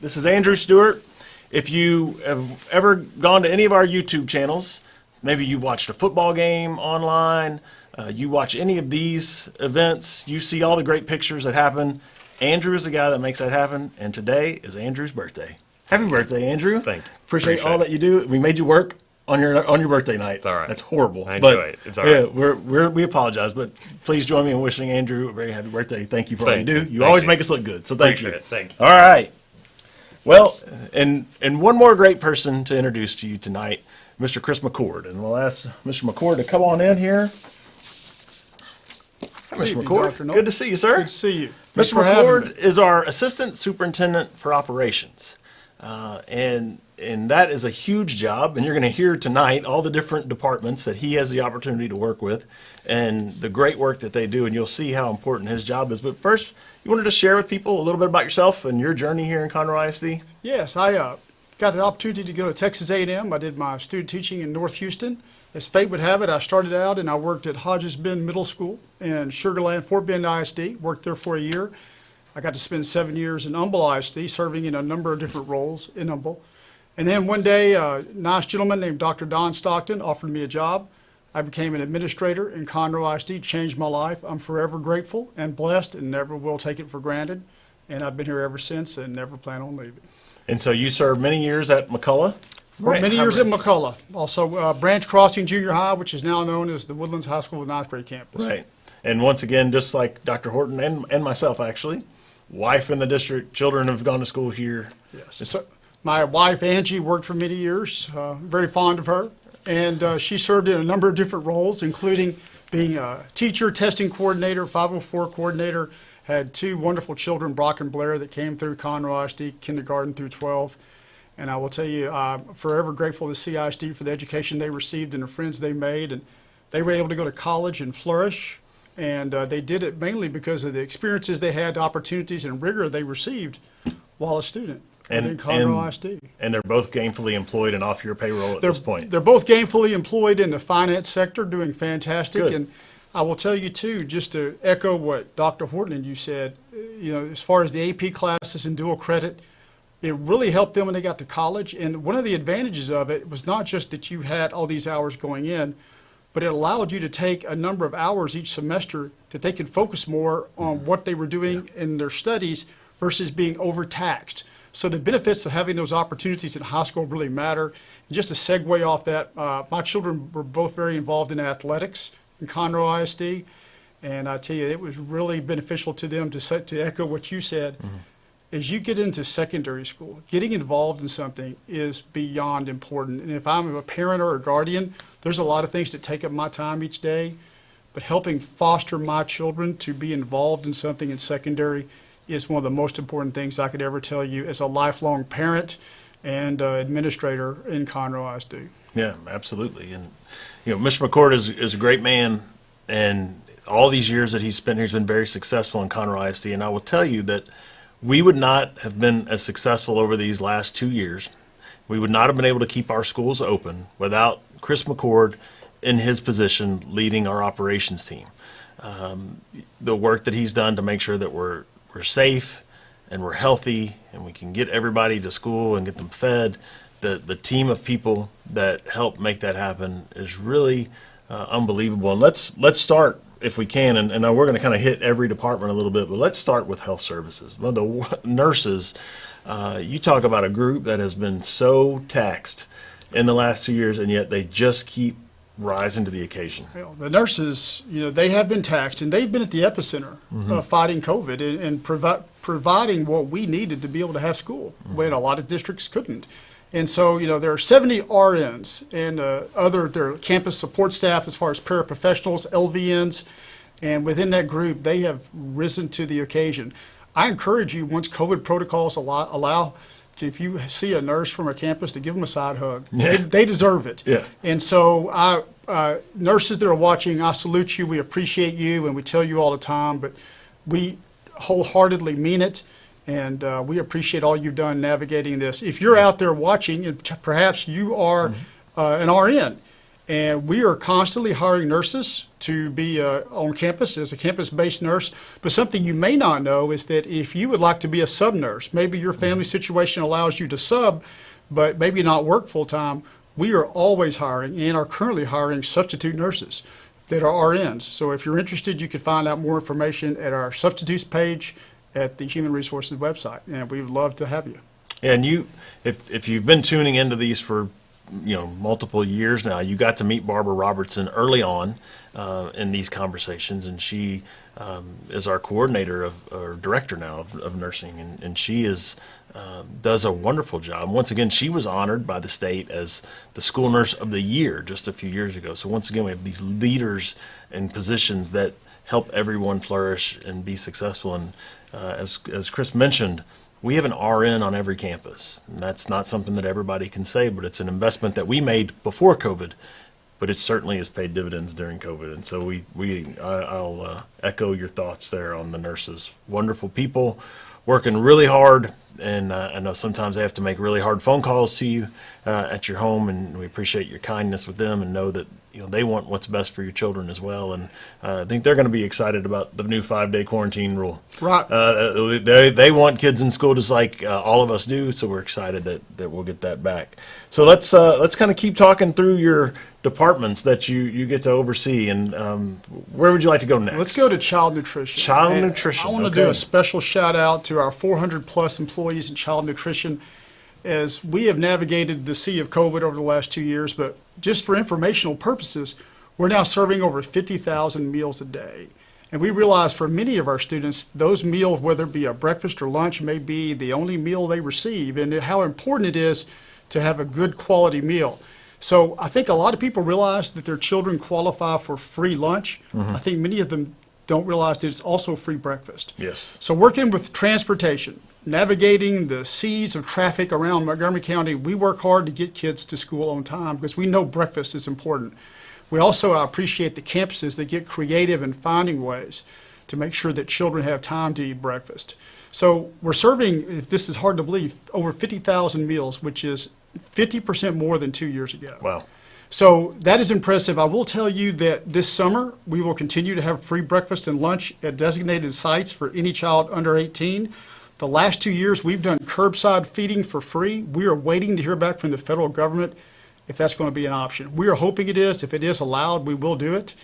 This is Andrew Stewart. If you have ever gone to any of our YouTube channels, maybe you've watched a football game online, you watch any of these events, you see all the great pictures that happen. Andrew is the guy that makes that happen, and today is Andrew's birthday. Happy birthday, Andrew. Thank you. Appreciate all that you do. We made you work on your birthday night. It's all right. That's horrible. I enjoy it. It's all right. Yeah, we apologize, but please join me in wishing Andrew a very happy birthday. Thank you for all you do. You Thank always you. make us look good, so thank you. Appreciate it. Thank you. All right. Well, and one more great person to introduce to you tonight, Mr. Chris McCord. And we'll ask Mr. McCord to come on in here. Mr. McCord, good to see you, sir. Good to see you. Mr. McCord is our Assistant Superintendent for Operations. And that is a huge job, and you're going to hear tonight all the different departments that he has the opportunity to work with and the great work that they do, and you'll see how important his job is. But first, you wanted to share with people a little bit about yourself and your journey here in Conroe ISD? Yes, I got the opportunity to go to Texas A&M. I did my student teaching in North Houston. As fate would have it, I started out and I worked at Hodges Bend Middle School in Sugar Land, Fort Bend ISD, worked there for a year. I got to spend 7 years in Humble ISD, serving in a number of different roles in Humble. And then one day, a nice gentleman named Dr. Don Stockton offered me a job. I became an administrator in Conroe ISD, changed my life. I'm forever grateful and blessed and never will take it for granted. And I've been here ever since and never plan on leaving. And so you served many years at McCullough? Worked many years at McCullough. Also, Branch Crossing Junior High, which is now known as the Woodlands High School and Osprey campus. Right. And once again, just like Dr. Horton and myself, actually, wife in the district, children have gone to school here. Yes. So my wife, Angie, worked for many years. Very fond of her. And she served in a number of different roles, including being a teacher, testing coordinator, 504 coordinator. Had 2 wonderful children, Brock and Blair, that came through Conroe ISD, kindergarten through 12. And I will tell you, I'm forever grateful to CISD for the education they received and the friends they made. And they were able to go to college and flourish. And they did it mainly because of the experiences they had, opportunities, and rigor they received while a student in Conroe ISD. And they're both gainfully employed and off your payroll at this point. They're both gainfully employed in the finance sector, doing fantastic. Good. And I will tell you, too, just to echo what Dr. Horton and you said, as far as the AP classes and dual credit, it really helped them when they got to college. And one of the advantages of it was not just that you had all these hours going in, but it allowed you to take a number of hours each semester that they could focus more on what they were doing in their studies versus being overtaxed. So the benefits of having those opportunities in high school really matter. And just to segue off that, my children were both very involved in athletics in Conroe ISD. And I tell you, it was really beneficial to them to echo what you said. Mm-hmm. As you get into secondary school, getting involved in something is beyond important. And if I'm a parent or a guardian, there's a lot of things that take up my time each day. But helping foster my children to be involved in something in secondary is one of the most important things I could ever tell you as a lifelong parent and administrator in Conroe ISD. Yeah, absolutely. And, Mr. McCord is a great man, and all these years that he's spent here, he's been very successful in Conroe ISD. And I will tell you that we would not have been as successful over these last 2 years. We would not have been able to keep our schools open without Chris McCord in his position leading our operations team. The work that he's done to make sure that we're safe and we're healthy and we can get everybody to school and get them fed. The team of people that help make that happen is really unbelievable. And let's start, if we can, and we're going to kind of hit every department a little bit, but let's start with health services. Well, the nurses, you talk about a group that has been so taxed in the last 2 years, and yet they just keep rising to the occasion. Well, the nurses, they have been taxed, and they've been at the epicenter of fighting COVID and providing what we needed to be able to have school when a lot of districts couldn't. And so, there are 70 RNs and their campus support staff as far as paraprofessionals, LVNs, and within that group, they have risen to the occasion. I encourage you, once COVID protocols allow if you see a nurse from a campus, to give them a side hug. Yeah. They deserve it. Yeah. And so, nurses that are watching, I salute you. We appreciate you, and we tell you all the time, but we wholeheartedly mean it. And we appreciate all you've done navigating this. If you're out there watching, and perhaps you are an RN, and we are constantly hiring nurses to be on campus as a campus-based nurse. But something you may not know is that if you would like to be a sub-nurse, maybe your family situation allows you to sub, but maybe not work full-time, we are always hiring and are currently hiring substitute nurses that are RNs. So if you're interested, you can find out more information at our substitutes page at the Human Resources website, and we would love to have you. And if you've been tuning into these for multiple years now, you got to meet Barbara Robertson early on in these conversations, and she is our coordinator or director now of nursing, and she does a wonderful job. Once again, she was honored by the state as the school nurse of the year just a few years ago. So once again, we have these leaders and positions that help everyone flourish and be successful. And as Chris mentioned, we have an RN on every campus. And that's not something that everybody can say, but it's an investment that we made before COVID, but it certainly has paid dividends during COVID. And so I'll echo your thoughts there on the nurses. Wonderful people working really hard, and I know sometimes they have to make really hard phone calls to you at your home, and we appreciate your kindness with them and know that they want what's best for your children as well. And I think they're going to be excited about the new 5-day quarantine rule. Right. They want kids in school just like all of us do, so we're excited that we'll get that back. So let's kind of keep talking through your departments that you get to oversee, and where would you like to go next? Let's go to child nutrition. Child nutrition. I want to do a special shout out to our 400+ employees in child nutrition, as we have navigated the sea of COVID over the last 2 years. But just for informational purposes, we're now serving over 50,000 meals a day. And we realize for many of our students, those meals, whether it be a breakfast or lunch, may be the only meal they receive, and how important it is to have a good quality meal. So I think a lot of people realize that their children qualify for free lunch. I think many of them don't realize that it's also free breakfast. Yes. So working with transportation, navigating the seas of traffic around Montgomery County, we work hard to get kids to school on time because we know breakfast is important. We also appreciate the campuses that get creative in finding ways to make sure that children have time to eat breakfast. So we're serving, if this is hard to believe, over 50,000 meals, which is 50% more than 2 years ago. Wow. So that is impressive. I will tell you that this summer we will continue to have free breakfast and lunch at designated sites for any child under 18. The last 2 years we've done curbside feeding for free. We are waiting to hear back from the federal government if that's going to be an option. We are hoping it is. If it is allowed, we will do it.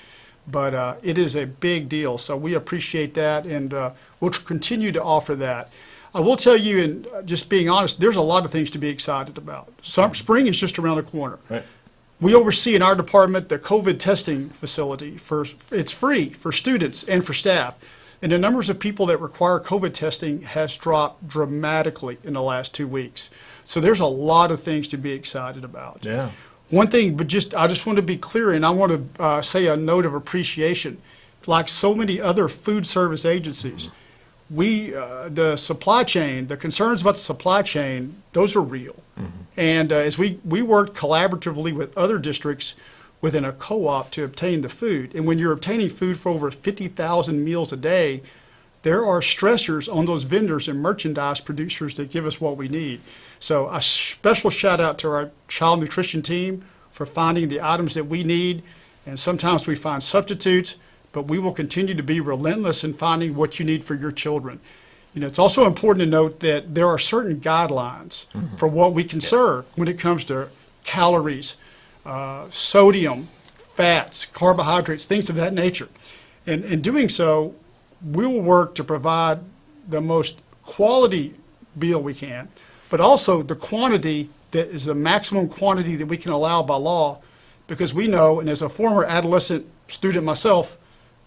But it is a big deal. So we appreciate that, and we'll continue to offer that. I will tell you, and just being honest, there's a lot of things to be excited about. Spring is just around the corner. Right. We oversee in our department the COVID testing facility. It's free for students and for staff. And the numbers of people that require COVID testing has dropped dramatically in the last 2 weeks. So there's a lot of things to be excited about. Yeah. One thing, but I just want to be clear, and I want to say a note of appreciation. Like so many other food service agencies, the supply chain, the concerns about the supply chain, those are real. And as we worked collaboratively with other districts, within a co-op to obtain the food. And when you're obtaining food for over 50,000 meals a day, there are stressors on those vendors and merchandise producers that give us what we need. So a special shout out to our child nutrition team for finding the items that we need. And sometimes we find substitutes, but we will continue to be relentless in finding what you need for your children. You know, it's also important to note that there are certain guidelines for what we can serve when it comes to calories, sodium, fats, carbohydrates, things of that nature. And in doing so, we will work to provide the most quality meal we can, but also the quantity that is the maximum quantity that we can allow by law, because we know, and as a former adolescent student myself,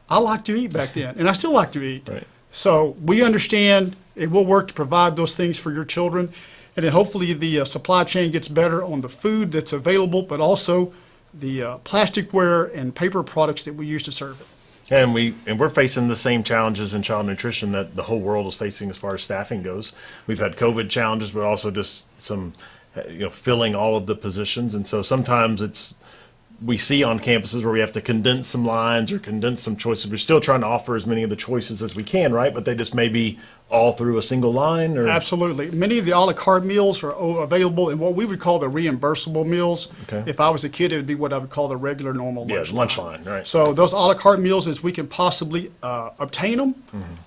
I liked to eat back then, and I still like to eat. Right. So we understand it will work to provide those things for your children, and then hopefully the supply chain gets better on the food that's available, but also the plasticware and paper products that we use to serve it. And we're facing the same challenges in child nutrition that the whole world is facing as far as staffing goes. We've had COVID challenges, but also just some, filling all of the positions. And so sometimes we see on campuses where we have to condense some lines or condense some choices. We're still trying to offer as many of the choices as we can, right? But they just may be all through a single line. Or Absolutely. Many of the a la carte meals are available in what we would call the reimbursable meals. Okay. If I was a kid, it would be what I would call the regular normal lunch line, right? So those a la carte meals, as we can possibly obtain them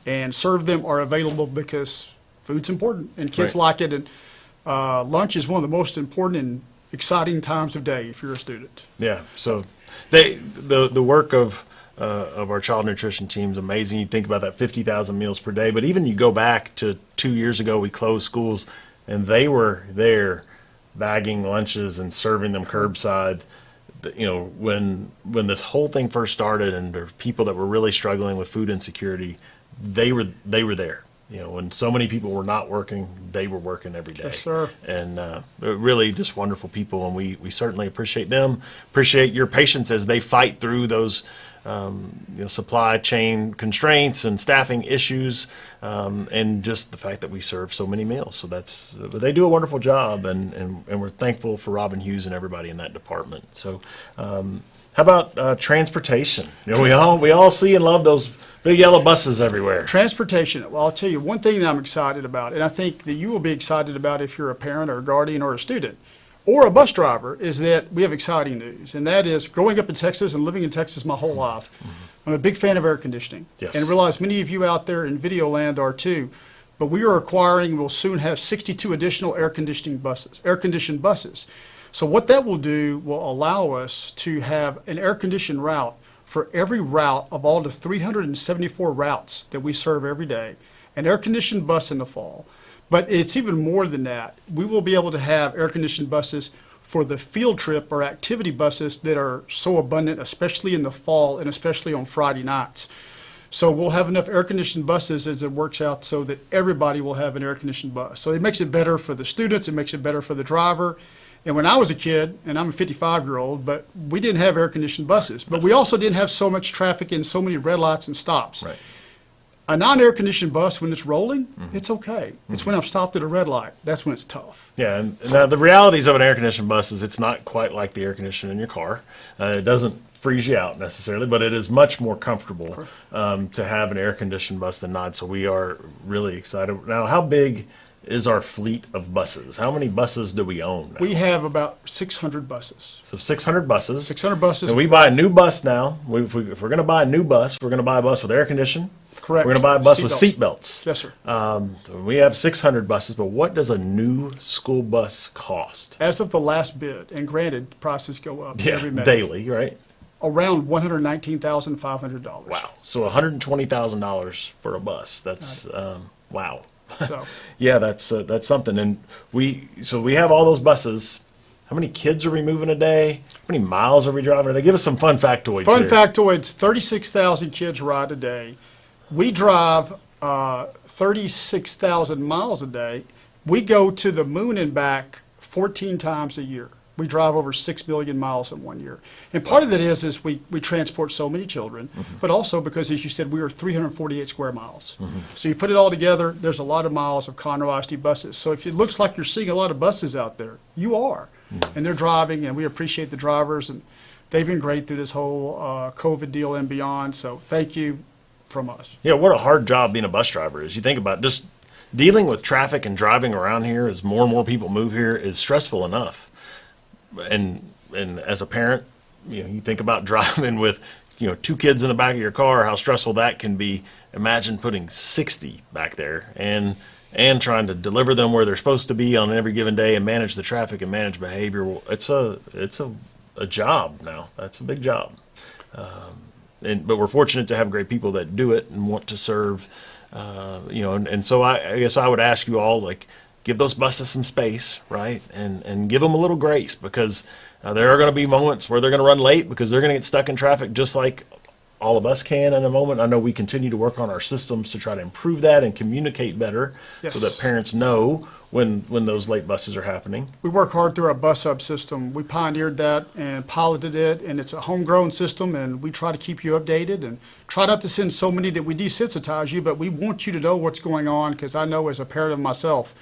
and serve them, are available because food's important and kids like it. And lunch is one of the most important and exciting times of day if you're a student. Yeah. So the work of our child nutrition team is amazing. You think about that 50,000 meals per day, but even you go back to 2 years ago, we closed schools, and they were there bagging lunches and serving them curbside. When this whole thing first started, and there were people that were really struggling with food insecurity, they were there. When so many people were not working, they were working every day. Yes, sir. And they're really just wonderful people, and we certainly appreciate them, appreciate your patience as they fight through those supply chain constraints and staffing issues, and just the fact that we serve so many meals. So they do a wonderful job, and we're thankful for Robin Hughes and everybody in that department. So how about transportation? We all see and love those big yellow buses everywhere. Transportation. Well, I'll tell you one thing that I'm excited about, and I think that you will be excited about if you're a parent or a guardian or a student or a bus driver, is that we have exciting news. And that is, growing up in Texas and living in Texas my whole life, I'm a big fan of air conditioning. Yes. And I realize many of you out there in video land are too. But we are acquiring, we'll soon have 62 additional air-conditioned buses. So what that will do will allow us to have an air-conditioned route for every route of all the 374 routes that we serve every day, an air-conditioned bus in the fall. But it's even more than that. We will be able to have air-conditioned buses for the field trip or activity buses that are so abundant, especially in the fall and especially on Friday nights. So we'll have enough air-conditioned buses as it works out so that everybody will have an air-conditioned bus. So it makes it better for the students, it makes it better for the driver. And when I was a kid, and I'm a 55-year-old, but we didn't have air-conditioned buses. But we also didn't have so much traffic and so many red lights and stops. Right. A non-air-conditioned bus, when it's rolling, it's okay. It's when I'm stopped at a red light. That's when it's tough. Yeah, and now the realities of an air-conditioned bus is it's not quite like the air conditioner in your car. It doesn't freeze you out necessarily, but it is much more comfortable to have an air-conditioned bus than not. So we are really excited. Now, how big is our fleet of buses? How many buses do we own now? We have about 600 buses. So 600 buses. 600 buses. And we buy a new bus now. If we're going to buy a new bus, we're going to buy a bus with air conditioning. Correct. We're going to buy a bus with seat belts. Yes, sir. So we have 600 buses, but what does a new school bus cost? As of the last bid, and granted, prices go up every minute. Daily, right? Around $119,500. Wow. So $120,000 for a bus. That's wow. So yeah, that's something. And we have all those buses. How many kids are we moving a day? How many miles are we driving a day? Give us some fun factoids. Fun here. factoids: 36,000 kids ride a day. We drive 36,000 miles a day. We go to the moon and back 14 times a year. We drive over 6 billion miles in 1 year. And part of that is we transport so many children, but also because, as you said, we are 348 square miles. So you put it all together, there's a lot of miles of Conroe ISD buses. So if it looks like you're seeing a lot of buses out there, you are. And they're driving, and we appreciate the drivers. And they've been great through this whole COVID deal and beyond. So thank you from us. Yeah, what a hard job being a bus driver is. You think about just dealing with traffic and driving around here as more and more people move here is stressful enough. And as a parent, you think about driving with, 2 kids in the back of your car, how stressful that can be. Imagine putting 60 back there and trying to deliver them where they're supposed to be on every given day and manage the traffic and manage behavior. Well, it's a job now. That's a big job. But we're fortunate to have great people that do it and want to serve, and so I guess I would ask you all, give those buses some space, right? And give them a little grace, because there are going to be moments where they're going to run late because they're going to get stuck in traffic just like all of us can in a moment. I know we continue to work on our systems to try to improve that and communicate better. Yes. So that parents know when those late buses are happening. We work hard through our bus hub system. We pioneered that and piloted it, and it's a homegrown system, and we try to keep you updated and try not to send so many that we desensitize you, but we want you to know what's going on, because I know as a parent of myself,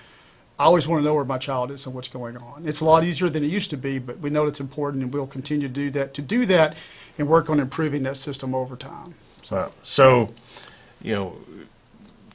I always want to know where my child is and what's going on. It's a lot easier than it used to be, but we know it's important, and we'll continue to do that and work on improving that system over time. So,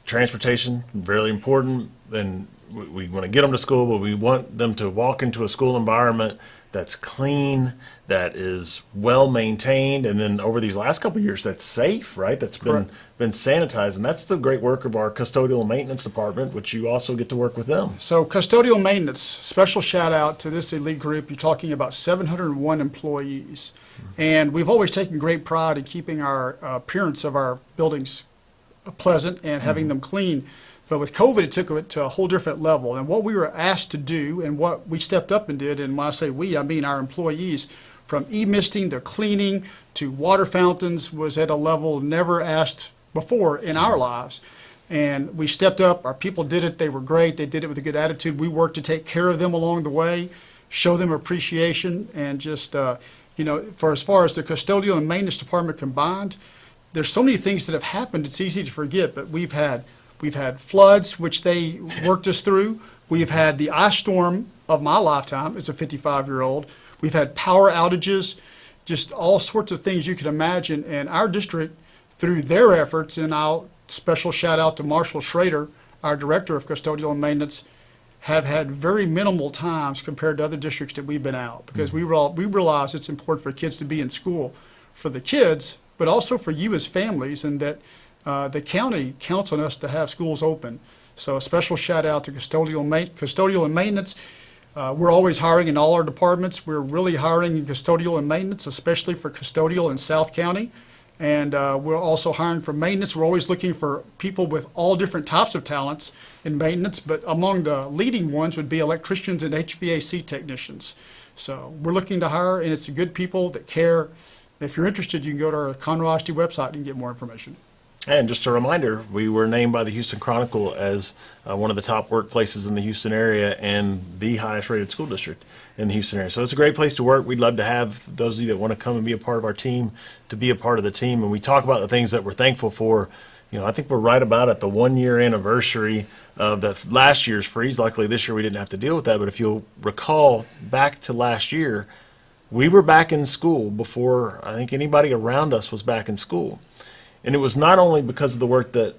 transportation, really important, and we want to get them to school, but we want them to walk into a school environment that's clean, that is well maintained, and then over these last couple of years, that's safe, right? That's been sanitized, and that's the great work of our custodial and maintenance department, which you also get to work with them. So custodial maintenance, special shout out to this elite group. You're talking about 701 employees, and we've always taken great pride in keeping our appearance of our buildings pleasant and having them clean. But with COVID, it took it to a whole different level. And what we were asked to do and what we stepped up and did, and when I say we, I mean our employees, from e-misting to cleaning to water fountains, was at a level never asked before in our lives. And we stepped up. Our people did it. They were great. They did it with a good attitude. We worked to take care of them along the way, show them appreciation, and just, for as far as the custodial and maintenance department combined, there's so many things that have happened, it's easy to forget, but we've had floods, which they worked us through. We've had the ice storm of my lifetime as a 55-year-old. We've had power outages, just all sorts of things you can imagine. And our district, through their efforts, and I'll special shout out to Marshall Schrader, our director of custodial and maintenance, have had very minimal times compared to other districts that we've been out, because we realize it's important for kids to be in school for the kids, but also for you as families, and that the county counts on us to have schools open. So a special shout out to custodial and maintenance. We're always hiring in all our departments. We're really hiring in custodial and maintenance, especially for custodial in South County. And we're also hiring for maintenance. We're always looking for people with all different types of talents in maintenance, but among the leading ones would be electricians and HVAC technicians. So we're looking to hire, and it's good people that care. If you're interested, you can go to our Conroe ISD website and get more information. And just a reminder, we were named by the Houston Chronicle as one of the top workplaces in the Houston area and the highest rated school district in the Houston area. So it's a great place to work. We'd love to have those of you that want to come and be a part of our team to be a part of the team. And we talk about the things that we're thankful for. I think we're right about at the 1-year anniversary of the last year's freeze. Luckily, this year we didn't have to deal with that. But if you'll recall back to last year, we were back in school before I think anybody around us was back in school. And it was not only because of the work that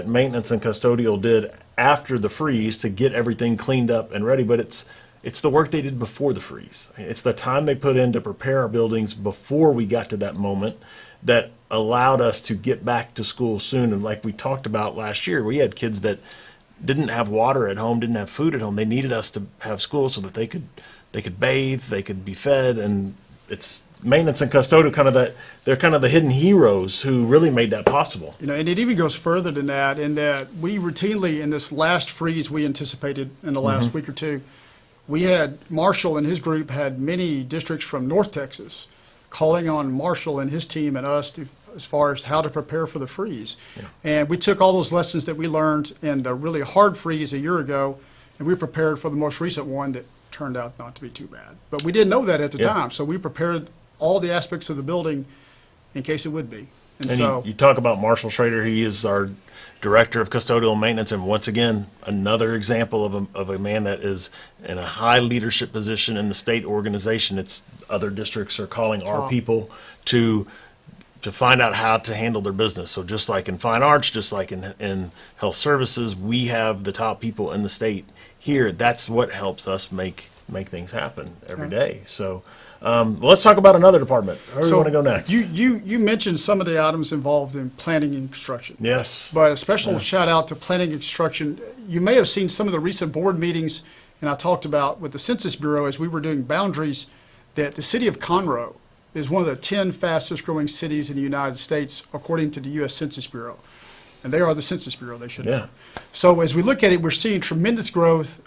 maintenance and custodial did after the freeze to get everything cleaned up and ready, but it's the work they did before the freeze. It's the time they put in to prepare our buildings before we got to that moment that allowed us to get back to school soon. And like we talked about last year, we had kids that didn't have water at home, didn't have food at home. They needed us to have school so that they could bathe, they could be fed, and it's maintenance and custodial they're kind of the hidden heroes who really made that possible. And it even goes further than that, in that we routinely, in this last freeze we anticipated in the last week or two, we had Marshall and his group had many districts from North Texas calling on Marshall and his team and us as far as how to prepare for the freeze. Yeah. And we took all those lessons that we learned in the really hard freeze a year ago, and we prepared for the most recent one that turned out not to be too bad. But we didn't know that at the time, so we prepared all the aspects of the building in case it would be. And And so, you talk about Marshall Schrader, he is our Director of Custodial and Maintenance, and once again, another example of a man that is in a high leadership position in the state organization. It's other districts are calling our Top. people to find out how to handle their business. So just like in fine arts, just like in health services, we have the top people in the state here. That's what helps us make things happen every day. So let's talk about another department. Where do you want to go next? You mentioned some of the items involved in planning and construction. Yes. But a special shout out to planning and construction. You may have seen some of the recent board meetings, and I talked about with the Census Bureau as we were doing boundaries, that the city of Conroe is one of the 10 fastest growing cities in the United States, according to the U.S. Census Bureau. And they are the Census Bureau, they should know. Yeah. So as we look at it, we're seeing tremendous growth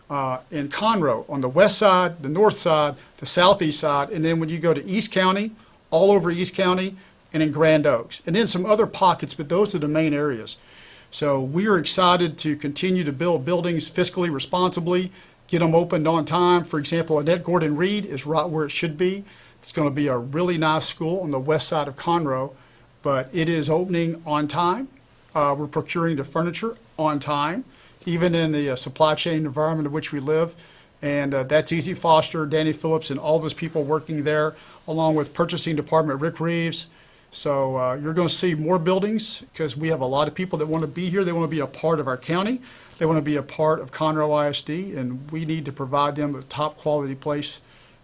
in Conroe, on the west side, the north side, the southeast side, and then when you go to East County, all over East County, and in Grand Oaks, and then some other pockets, but those are the main areas. So we are excited to continue to build buildings fiscally responsibly, get them opened on time. For example, Annette Gordon Reed is right where it should be. It's going to be a really nice school on the west side of Conroe, but it is opening on time. We're procuring the furniture on time, even in the supply chain environment in which we live. And that's Easy Foster, Danny Phillips, and all those people working there, along with Purchasing Department Rick Reeves. So you're going to see more buildings because we have a lot of people that want to be here. They want to be a part of our county. They want to be a part of Conroe ISD, and we need to provide them a top quality place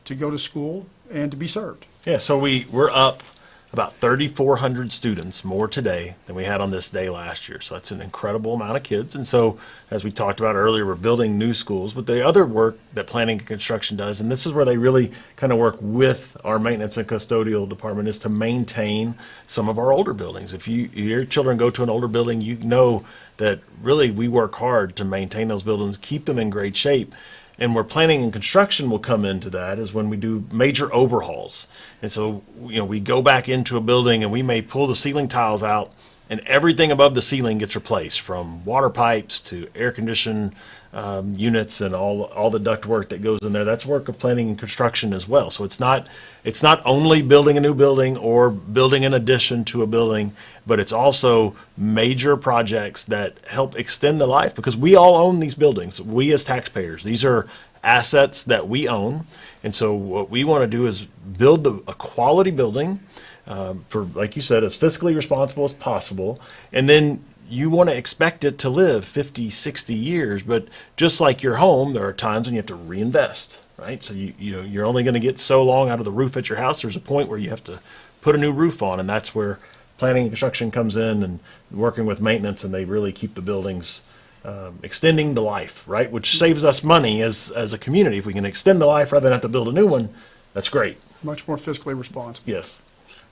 to go to school and to be served. Yeah, so we're up about 3,400 students more today than we had on this day last year. So that's an incredible amount of kids. And so, as we talked about earlier, we're building new schools. But the other work that planning and construction does, and this is where they really kind of work with our maintenance and custodial department, is to maintain some of our older buildings. If your children go to an older building, you know that really we work hard to maintain those buildings, keep them in great shape. And where planning and construction will come into that is when we do major overhauls. And so, we go back into a building and we may pull the ceiling tiles out and everything above the ceiling gets replaced, from water pipes to air condition units and all the duct work that goes in there. That's work of planning and construction as well. So it's not only building a new building or building an addition to a building, but it's also major projects that help extend the life, because we all own these buildings. We as taxpayers, these are assets that we own. And so what we want to do is build a quality building for, like you said, as fiscally responsible as possible. And then you want to expect it to live 50, 60 years, but just like your home, there are times when you have to reinvest, right? So you're only going to get so long out of the roof at your house. There's a point where you have to put a new roof on, and that's where planning and construction comes in, and working with maintenance, and they really keep the buildings extending the life, right? Which saves us money as a community. If we can extend the life rather than have to build a new one, that's great. Much more fiscally responsible. Yes,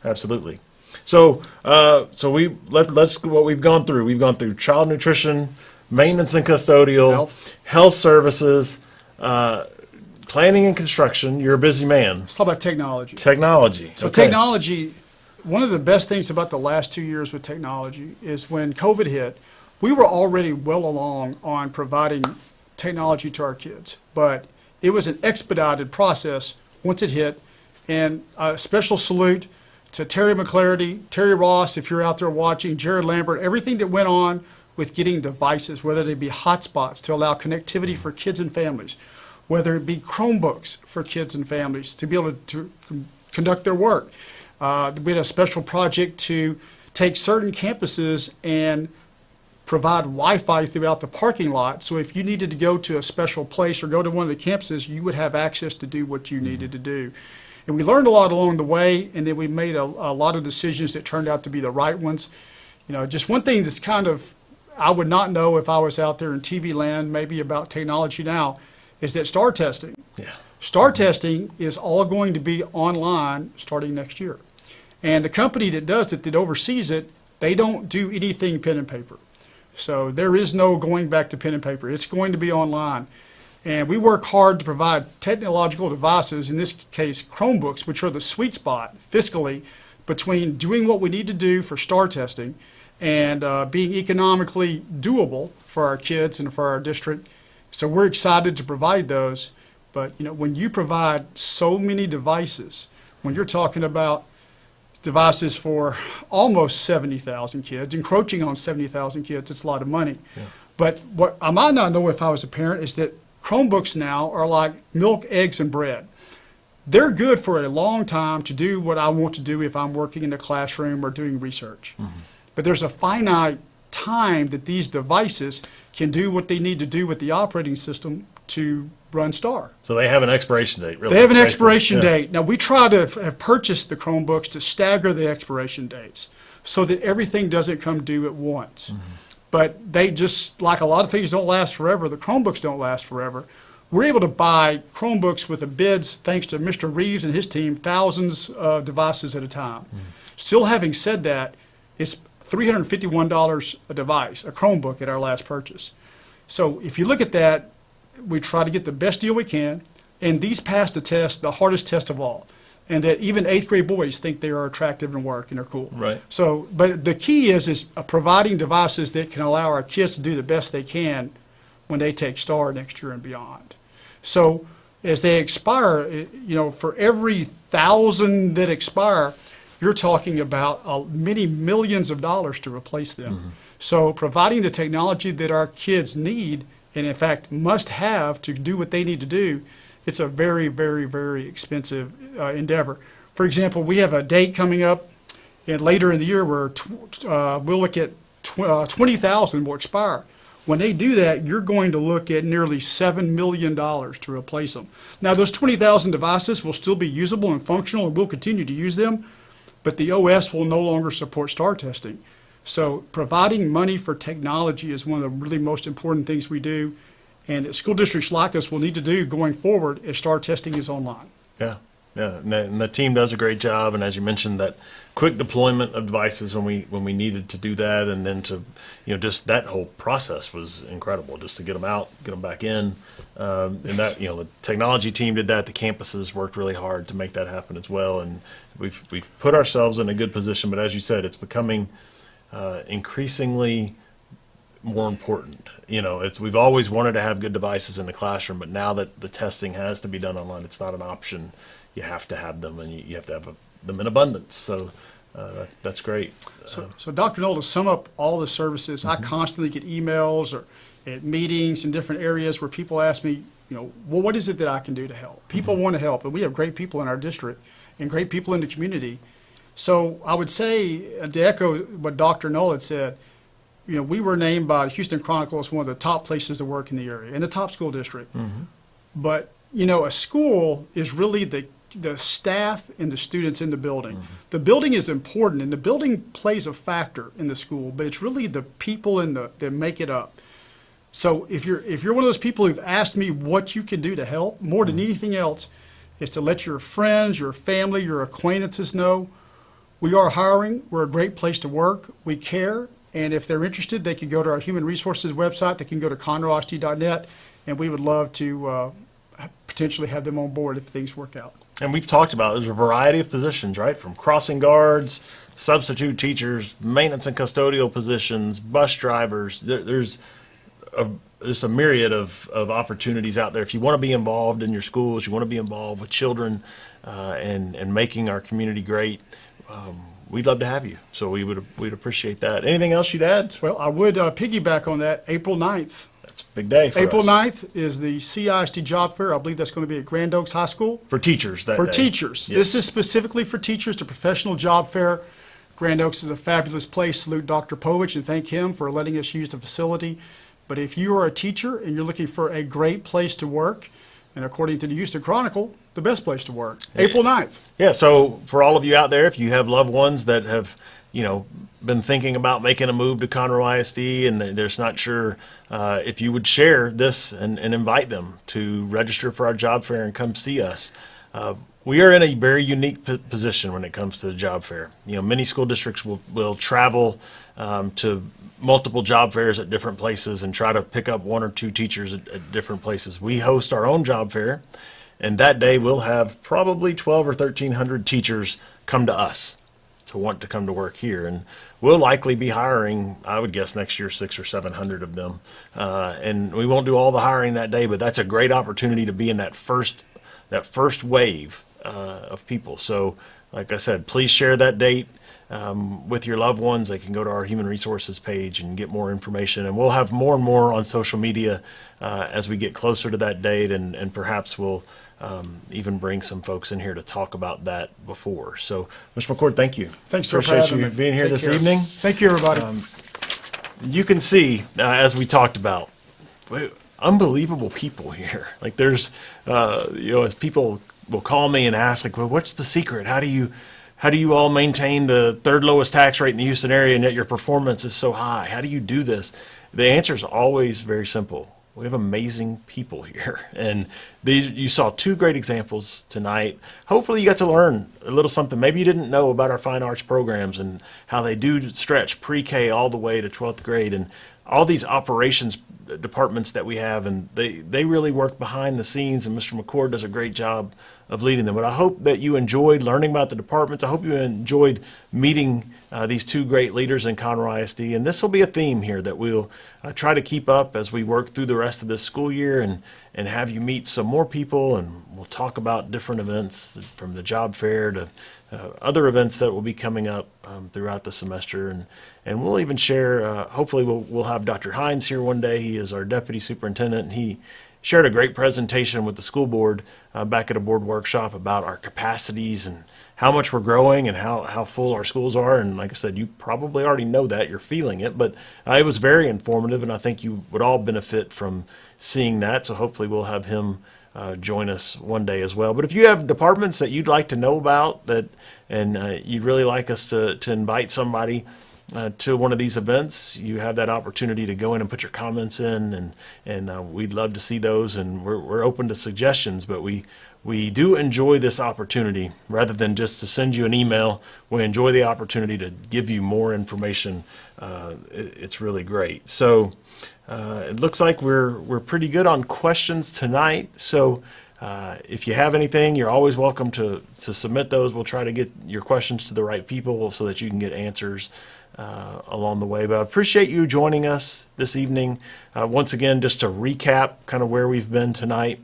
absolutely. So, let's what we've gone through. We've gone through child nutrition, maintenance and custodial, health services, planning and construction. You're a busy man. Let's talk about technology. Technology. So Okay. technology, one of the best things about the last 2 years with technology is when COVID hit, we were already well along on providing technology to our kids, but it was an expedited process once it hit. And a special salute to Terry McClarity, Terry Ross, if you're out there watching, Jared Lambert, everything that went on with getting devices, whether they be hotspots to allow connectivity for kids and families, whether it be Chromebooks for kids and families to be able to conduct their work. We had a special project to take certain campuses and provide Wi-Fi throughout the parking lot. So if you needed to go to a special place or go to one of the campuses, you would have access to do what you needed to do. And we learned a lot along the way, and then we made a lot of decisions that turned out to be the right ones. Just one thing that's kind of, I would not know if I was out there in TV land, maybe about technology now, is that STAR testing. Yeah. STAR testing is all going to be online starting next year. And the company that does it, that oversees it, they don't do anything pen and paper. So there is no going back to pen and paper. It's going to be online. And we work hard to provide technological devices, in this case Chromebooks, which are the sweet spot fiscally between doing what we need to do for STAR testing and being economically doable for our kids and for our district. So we're excited to provide those. But when you provide so many devices, when you're talking about devices for almost 70,000 kids, encroaching on 70,000 kids. It's a lot of money. Yeah. But what I might not know if I was a parent is that Chromebooks now are like milk, eggs, and bread. They're good for a long time to do what I want to do if I'm working in the classroom or doing research. Mm-hmm. But there's a finite time that these devices can do what they need to do with the operating system to run STAR. So they have an expiration date, really. They have an expiration Yeah. date. Now, we try to have purchased the Chromebooks to stagger the expiration dates so that everything doesn't come due at once. Mm-hmm. But they just, like a lot of things don't last forever, the Chromebooks don't last forever. We're able to buy Chromebooks with the bids, thanks to Mr. Reeves and his team, thousands of devices at a time. Mm-hmm. Still having said that, it's $351 a device, a Chromebook at our last purchase. So if you look at that, we try to get the best deal we can, and these pass the test, the hardest test of all, and that even 8th grade boys think they are attractive and work and they're cool. Right. So, but the key is providing devices that can allow our kids to do the best they can when they take STAR next year and beyond. So as they expire, for every 1,000 that expire, you're talking about many millions of dollars to replace them. Mm-hmm. So providing the technology that our kids need, and in fact must have to do what they need to do, it's a very, very, very expensive endeavor. For example, we have a date coming up and later in the year where we'll look at 20,000 will expire. When they do that, you're going to look at nearly $7 million to replace them. Now, those 20,000 devices will still be usable and functional, and we'll continue to use them, but the OS will no longer support STAR testing. So providing money for technology is one of the really most important things we do, and that school districts like us will need to do going forward as STAR testing is online. Yeah, yeah, and the team does a great job. And as you mentioned, that quick deployment of devices when we needed to do that, and then to, just that whole process was incredible. Just to get them out, get them back in, and that the technology team did that. The campuses worked really hard to make that happen as well, and we've put ourselves in a good position. But as you said, it's becoming increasingly more important. We've always wanted to have good devices in the classroom, but now that the testing has to be done online, it's not an option. You have to have them, and you have to have them in abundance. So that's great. So Dr. Knoll, to sum up all the services, I constantly get emails or at meetings in different areas where people ask me, well, what is it that I can do to help? People want to help, and we have great people in our district and great people in the community. So I would say, to echo what Dr. Knoll had said, we were named by the Houston Chronicle as one of the top places to work in the area, in the top school district. Mm-hmm. But, a school is really the staff and the students in the building. Mm-hmm. The building is important, and the building plays a factor in the school, but it's really the people that make it up. So if you're one of those people who've asked me what you can do to help, more than anything else, is to let your friends, your family, your acquaintances know we are hiring. We're a great place to work. We care. And if they're interested, they can go to our human resources website. They can go to conroeisd.net, and we would love to potentially have them on board if things work out. And we've talked about there's a variety of positions, right? From crossing guards, substitute teachers, maintenance and custodial positions, bus drivers. There's a myriad of opportunities out there. If you want to be involved in your schools, you want to be involved with children and making our community great, we'd love to have you. So we'd appreciate that. Anything else you'd add? Well, I would piggyback on that. April 9th. That's a big day for April us. 9th is the CISD job fair. I believe that's going to be at Grand Oaks High School. For teachers that For day. teachers. Yes. This is specifically for teachers, the professional job fair. Grand Oaks is a fabulous place. Salute Dr. Povich and thank him for letting us use the facility. But if you are a teacher and you're looking for a great place to work, and according to the Houston Chronicle, the best place to work, April 9th. Yeah, so for all of you out there, if you have loved ones that have, been thinking about making a move to Conroe ISD and they're just not sure, if you would share this and invite them to register for our job fair and come see us. We are in a very unique position when it comes to the job fair. Many school districts will travel to multiple job fairs at different places and try to pick up one or two teachers at different places. We host our own job fair, and that day we'll have probably 12 or 1,300 teachers come to us to want to come to work here. And we'll likely be hiring, I would guess next year, 600 or 700 of them. And we won't do all the hiring that day, but that's a great opportunity to be in that first wave of people. So, like I said, please share that date with your loved ones. They can go to our human resources page and get more information. And we'll have more and more on social media as we get closer to that date, and perhaps we'll even bring some folks in here to talk about that before. So, Mr. McCord, thank you. Thanks, sir, for Appreciate having you me. being here Take this care. evening. Thank you, everybody. You can see, as we talked about, unbelievable people here. Like there's, as people will call me and ask, like, well, what's the secret? How do you all maintain the third lowest tax rate in the Houston area and yet your performance is so high? How do you do this? The answer is always very simple. We have amazing people here. And you saw two great examples tonight. Hopefully you got to learn a little something. Maybe you didn't know about our fine arts programs and how they do stretch pre-K all the way to 12th grade, and all these operations departments that we have, and they really work behind the scenes, and Mr. McCord does a great job of leading them. But I hope that you enjoyed learning about the departments. I hope you enjoyed meeting these two great leaders in Conroe ISD, and this will be a theme here that we'll try to keep up as we work through the rest of this school year, and have you meet some more people, and we'll talk about different events from the job fair to other events that will be coming up throughout the semester, and we'll even share, hopefully we'll have Dr. Hines here one day. He is our deputy superintendent, and he shared a great presentation with the school board back at a board workshop about our capacities and how much we're growing and how full our schools are. And like I said, you probably already know that, you're feeling it, but it was very informative, and I think you would all benefit from seeing that. So hopefully we'll have him join us one day as well. But if you have departments that you'd like to know about and you'd really like us to invite somebody to one of these events, you have that opportunity to go in and put your comments in, and we'd love to see those, and we're open to suggestions. But we do enjoy this opportunity. Rather than just to send you an email, we enjoy the opportunity to give you more information. It's really great. So it looks like we're pretty good on questions tonight. So if you have anything, you're always welcome to submit those. We'll try to get your questions to the right people so that you can get answers along the way. But I appreciate you joining us this evening. Once again, just to recap kind of where we've been tonight.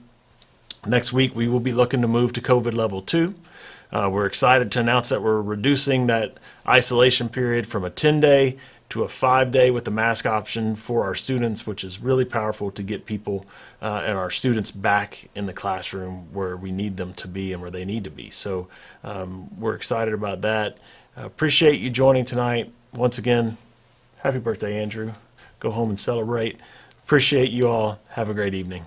Next week, we will be looking to move to COVID level 2. We're excited to announce that we're reducing that isolation period from a 10-day to a 5-day with the mask option for our students, which is really powerful to get people and our students back in the classroom where we need them to be and where they need to be. So we're excited about that. Appreciate you joining tonight. Once again, happy birthday, Andrew. Go home and celebrate. Appreciate you all. Have a great evening.